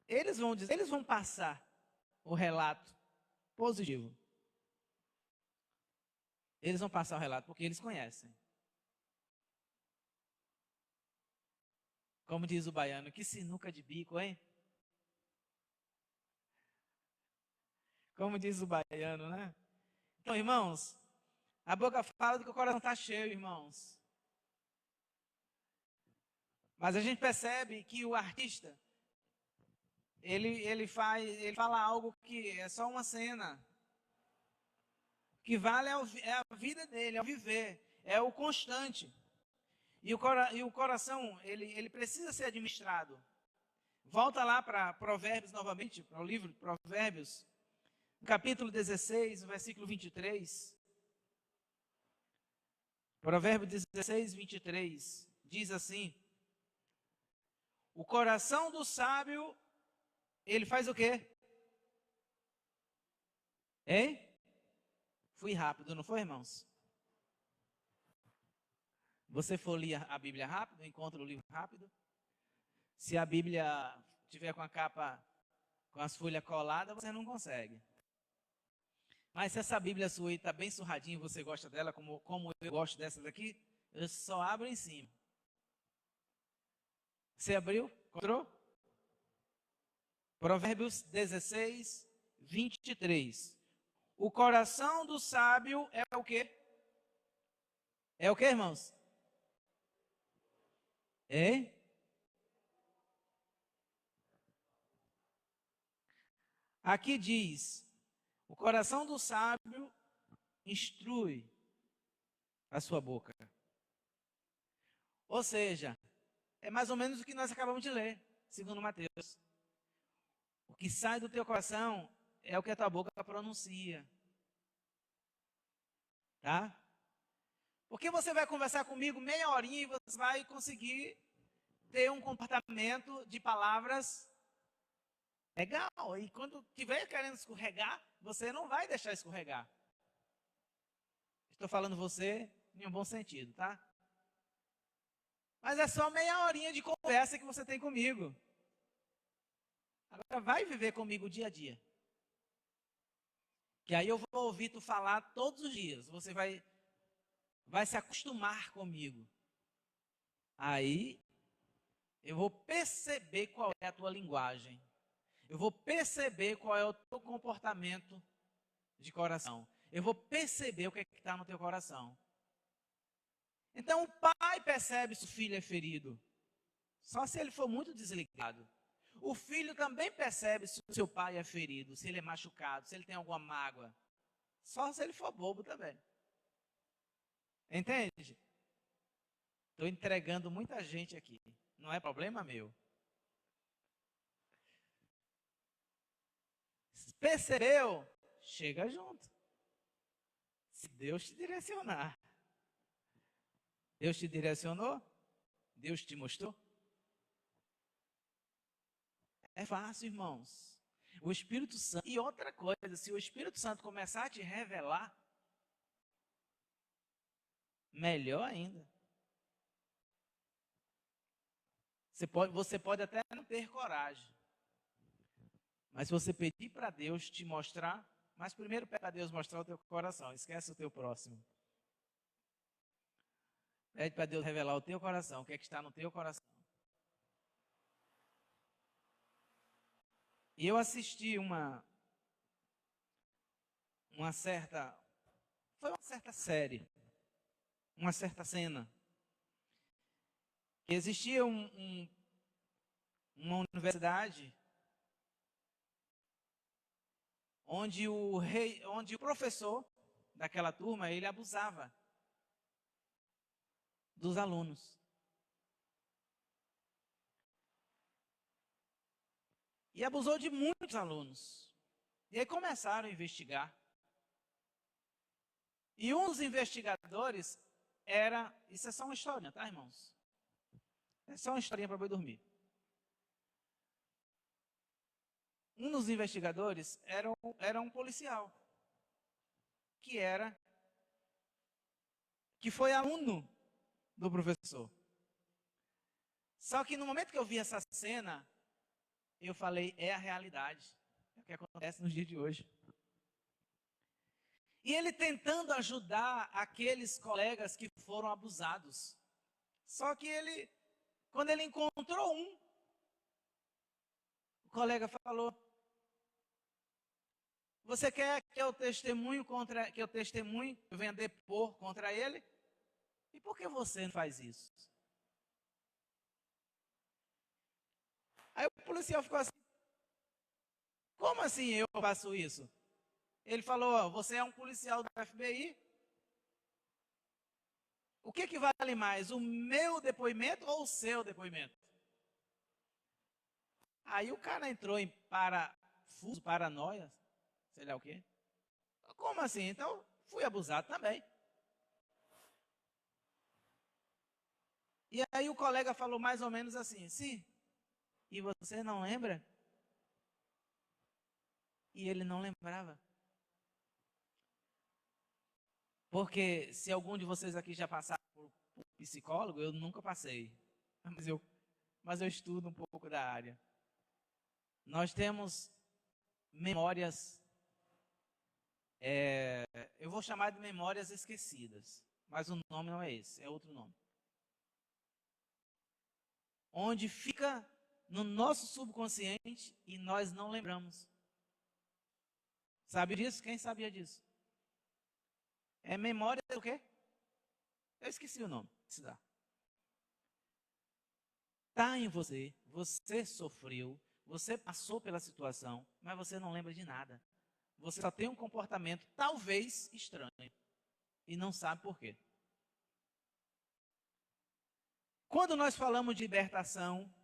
Speaker 1: Eles vão passar o relato positivo. Eles vão passar o relato porque eles conhecem. Como diz o baiano, que sinuca de bico, hein? Como diz o baiano, né? Então, irmãos, a boca fala do que o coração está cheio, irmãos. Mas a gente percebe que o artista, ele fala algo que é só uma cena. O que vale é a vida dele, é o viver, é o constante. E o coração, ele precisa ser administrado. Volta lá para Provérbios novamente, para o livro de Provérbios, no capítulo 16, no versículo 23. Provérbios 16, 23, diz assim: o coração do sábio, ele faz o quê? Hein? Fui rápido, não foi, irmãos? Você for ler a Bíblia rápido, encontra o livro rápido. Se a Bíblia tiver com a capa, com as folhas coladas, você não consegue. Mas se essa Bíblia sua está bem surradinha e você gosta dela, como eu gosto dessas aqui, eu só abro em cima. Você abriu? Encontrou? Provérbios 16, 23. O coração do sábio é o quê? É o quê, irmãos? É? Aqui diz, o coração do sábio instrui a sua boca. Ou seja, é mais ou menos o que nós acabamos de ler, segundo Mateus. O que sai do teu coração é o que a tua boca pronuncia. Tá? Porque você vai conversar comigo meia horinha e você vai conseguir ter um comportamento de palavras legal. E quando estiver querendo escorregar, você não vai deixar escorregar. Estou falando você em um bom sentido, tá? Mas é só meia horinha de conversa que você tem comigo. Agora vai viver comigo o dia a dia. Que aí eu vou ouvir tu falar todos os dias. Você vai se acostumar comigo. Aí eu vou perceber qual é a tua linguagem. Eu vou perceber qual é o teu comportamento de coração. Eu vou perceber o que está no teu coração. Então o pai percebe se o filho é ferido. Só se ele for muito desligado. O filho também percebe se o seu pai é ferido, se ele é machucado, se ele tem alguma mágoa. Só se ele for bobo também. Entende? Estou entregando muita gente aqui. Não é problema meu. Percebeu? Chega junto. Se Deus te direcionar. Deus te direcionou? Deus te mostrou? É fácil, irmãos. O Espírito Santo. E outra coisa, se o Espírito Santo começar a te revelar, melhor ainda. Você pode até não ter coragem. Mas se você pedir para Deus te mostrar, mas primeiro pede para Deus mostrar o teu coração. Esquece o teu próximo. Pede para Deus revelar o teu coração, o que é que está no teu coração. E eu assisti uma certa série, uma certa cena. Que existia uma universidade onde o professor daquela turma, ele abusava dos alunos. E abusou de muitos alunos. E aí começaram a investigar. E um dos investigadores isso é só uma historinha, tá, irmãos? É só uma historinha para boi dormir. Um dos investigadores era um policial. Que foi aluno do professor. Só que no momento que eu vi essa cena, eu falei, é a realidade. É o que acontece nos dias de hoje. E ele tentando ajudar aqueles colegas que foram abusados. Só que quando ele encontrou o colega falou, você quer que eu testemunhe que eu venha depor contra ele? E por que você não faz isso? Aí o policial ficou assim, como assim eu faço isso? Ele falou, você é um policial do FBI, o que vale mais, o meu depoimento ou o seu depoimento? Aí o cara entrou em parafuso, paranoia, sei lá o quê. Como assim? Então, fui abusado também. E aí o colega falou mais ou menos assim, sim, e você não lembra? E ele não lembrava. Porque se algum de vocês aqui já passaram por psicólogo, eu nunca passei. Mas eu estudo um pouco da área. Nós temos memórias, eu vou chamar de memórias esquecidas. Mas o nome não é esse, é outro nome. Onde fica no nosso subconsciente e nós não lembramos. Sabe disso? Quem sabia disso? É memória do quê? Eu esqueci o nome. Se dá. Está em você, você sofreu, você passou pela situação, mas você não lembra de nada. Você só tem um comportamento talvez estranho e não sabe por quê. Quando nós falamos de libertação,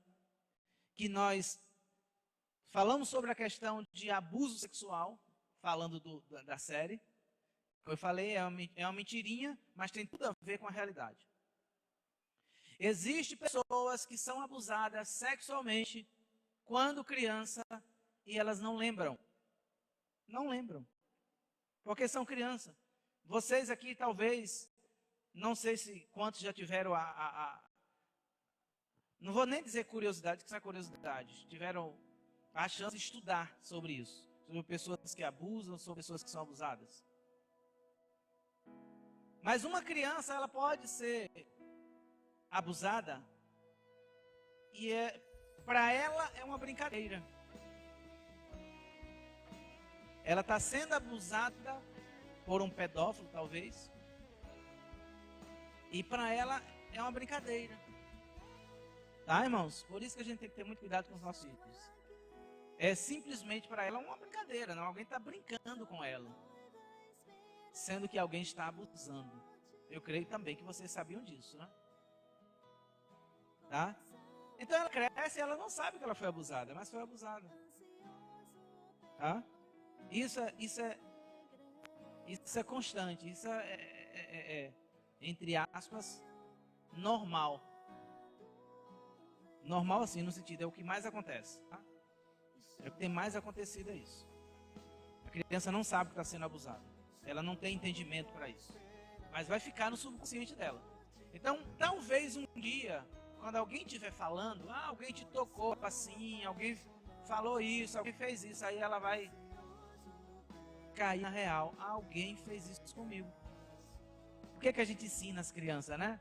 Speaker 1: que nós falamos sobre a questão de abuso sexual, falando da série, eu falei, é uma mentirinha, mas tem tudo a ver com a realidade. Existem pessoas que são abusadas sexualmente quando criança e elas não lembram. Não lembram. Porque são crianças. Vocês aqui talvez, não sei se quantos já tiveram não vou nem dizer curiosidade, que isso é curiosidade. Tiveram a chance de estudar sobre isso, sobre pessoas que abusam, sobre pessoas que são abusadas. Mas uma criança, ela pode ser abusada e para ela é uma brincadeira. Ela está sendo abusada por um pedófilo, talvez, e para ela é uma brincadeira. Tá, irmãos? Por isso que a gente tem que ter muito cuidado com os nossos filhos. É simplesmente para ela uma brincadeira, não? Alguém está brincando com ela, sendo que alguém está abusando. Eu creio também que vocês sabiam disso, né? Tá? Então ela cresce e ela não sabe que ela foi abusada, mas foi abusada. Tá? Isso é constante, isso entre aspas, normal. Normal assim, no sentido, é o que mais acontece. Tá? É o que tem mais acontecido, é isso. A criança não sabe que está sendo abusada. Ela não tem entendimento para isso. Mas vai ficar no subconsciente dela. Então, talvez um dia, quando alguém estiver falando, alguém te tocou assim, alguém falou isso, alguém fez isso, aí ela vai cair na real. Alguém fez isso comigo. Por que a gente ensina as crianças, né?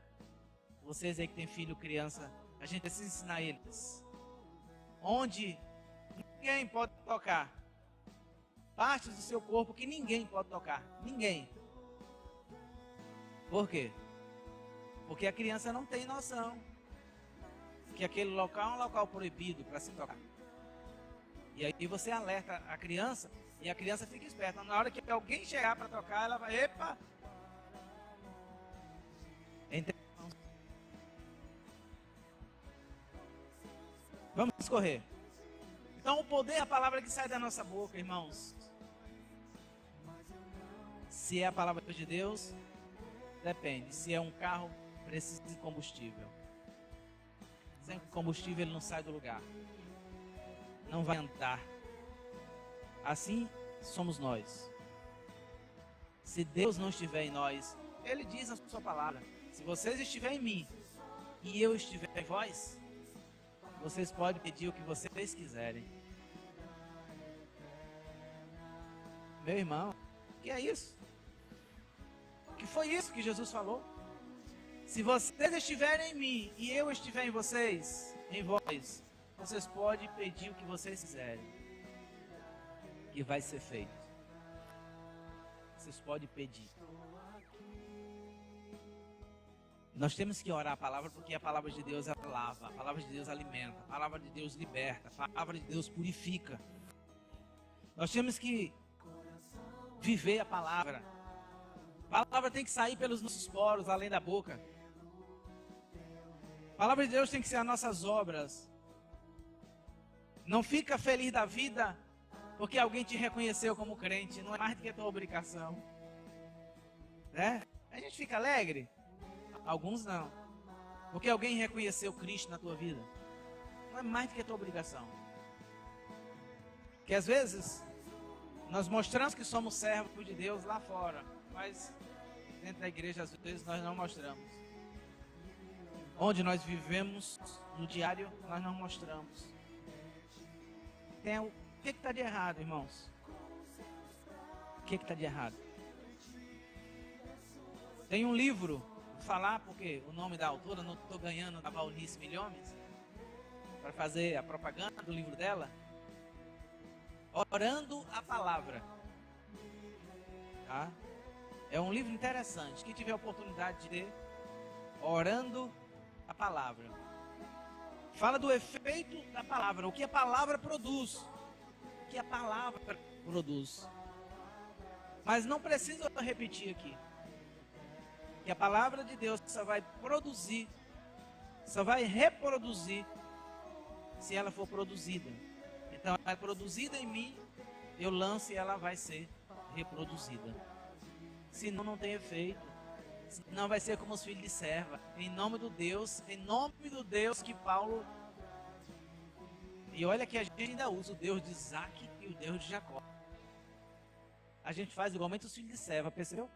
Speaker 1: Vocês aí que tem filho, criança, a gente precisa ensinar eles. Onde ninguém pode tocar. Partes do seu corpo que ninguém pode tocar. Ninguém. Por quê? Porque a criança não tem noção que aquele local é um local proibido para se tocar. E aí você alerta a criança e a criança fica esperta. Na hora que alguém chegar para tocar, ela vai, epa! Vamos escorrer. Então o poder é a palavra que sai da nossa boca, irmãos. Se é a palavra de Deus, depende. Se é um carro, precisa de combustível. Sem combustível ele não sai do lugar. Não vai andar. Assim somos nós. Se Deus não estiver em nós, Ele diz na sua palavra: se vocês estiverem em mim e eu estiver em vós, vocês podem pedir o que vocês quiserem. Meu irmão, que é isso? Que foi isso que Jesus falou? Se vocês estiverem em mim e eu estiver em vocês, em vós, vocês podem pedir o que vocês quiserem, que vai ser feito. Vocês podem pedir. Nós temos que orar a palavra, porque a palavra de Deus ela lava, a palavra de Deus alimenta, a palavra de Deus liberta, a palavra de Deus purifica. Nós temos que viver a palavra. A palavra tem que sair pelos nossos poros, além da boca. A palavra de Deus tem que ser as nossas obras. Não fica feliz da vida porque alguém te reconheceu como crente. Não é mais do que a tua obrigação. Né? A gente fica alegre. Alguns não. Porque alguém reconheceu Cristo na tua vida. Não é mais do que a tua obrigação. Que às vezes nós mostramos que somos servos de Deus lá fora, mas dentro da igreja às vezes nós não mostramos. Onde nós vivemos no diário, nós não mostramos. O que está de errado, irmãos? O que está de errado? Tem um livro, vou falar porque o nome da autora, não estou ganhando da Valnice Milhomes, para fazer a propaganda do livro dela. Orando a Palavra. Tá? É um livro interessante. Quem tiver a oportunidade de ler, Orando a Palavra. Fala do efeito da palavra, o que a palavra produz. O que a palavra produz. Mas não precisa repetir aqui. Que a palavra de Deus só vai produzir, só vai reproduzir, se ela for produzida. Então, ela é produzida em mim, eu lanço e ela vai ser reproduzida. Senão, não tem efeito. Senão, vai ser como os filhos de serva. Em nome do Deus que Paulo... E olha que a gente ainda usa o Deus de Isaac e o Deus de Jacó. A gente faz igualmente os filhos de serva, percebeu?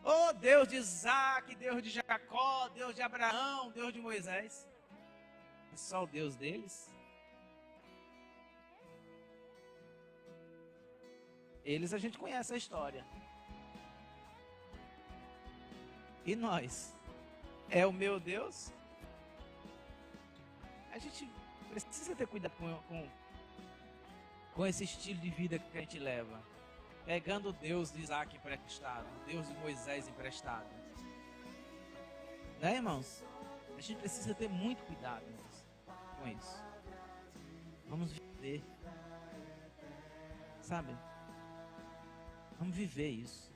Speaker 1: Oh, Deus de Isaac, Deus de Jacó, Deus de Abraão, Deus de Moisés. É só o Deus deles? Eles, a gente conhece a história. E nós? É o meu Deus? A gente precisa ter cuidado com esse estilo de vida que a gente leva. Pegando o Deus de Isaac emprestado, o Deus de Moisés emprestado. Né, irmãos? A gente precisa ter muito cuidado, irmãos, com isso. Vamos viver. Sabe? Vamos viver isso.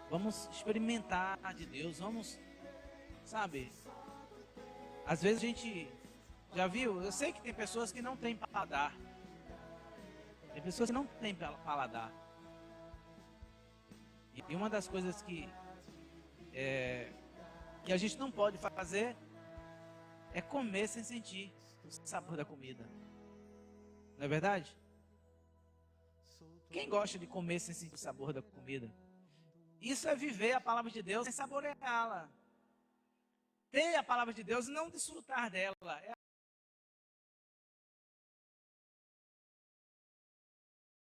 Speaker 1: Vamos experimentar de Deus. Vamos, sabe? Às vezes a gente já viu, eu sei que tem pessoas que não têm paladar. Tem pessoas que não têm paladar. E uma das coisas que a gente não pode fazer é comer sem sentir o sabor da comida. Não é verdade? Quem gosta de comer sem sentir o sabor da comida? Isso é viver a palavra de Deus sem saboreá-la. Ter a palavra de Deus e não desfrutar dela. É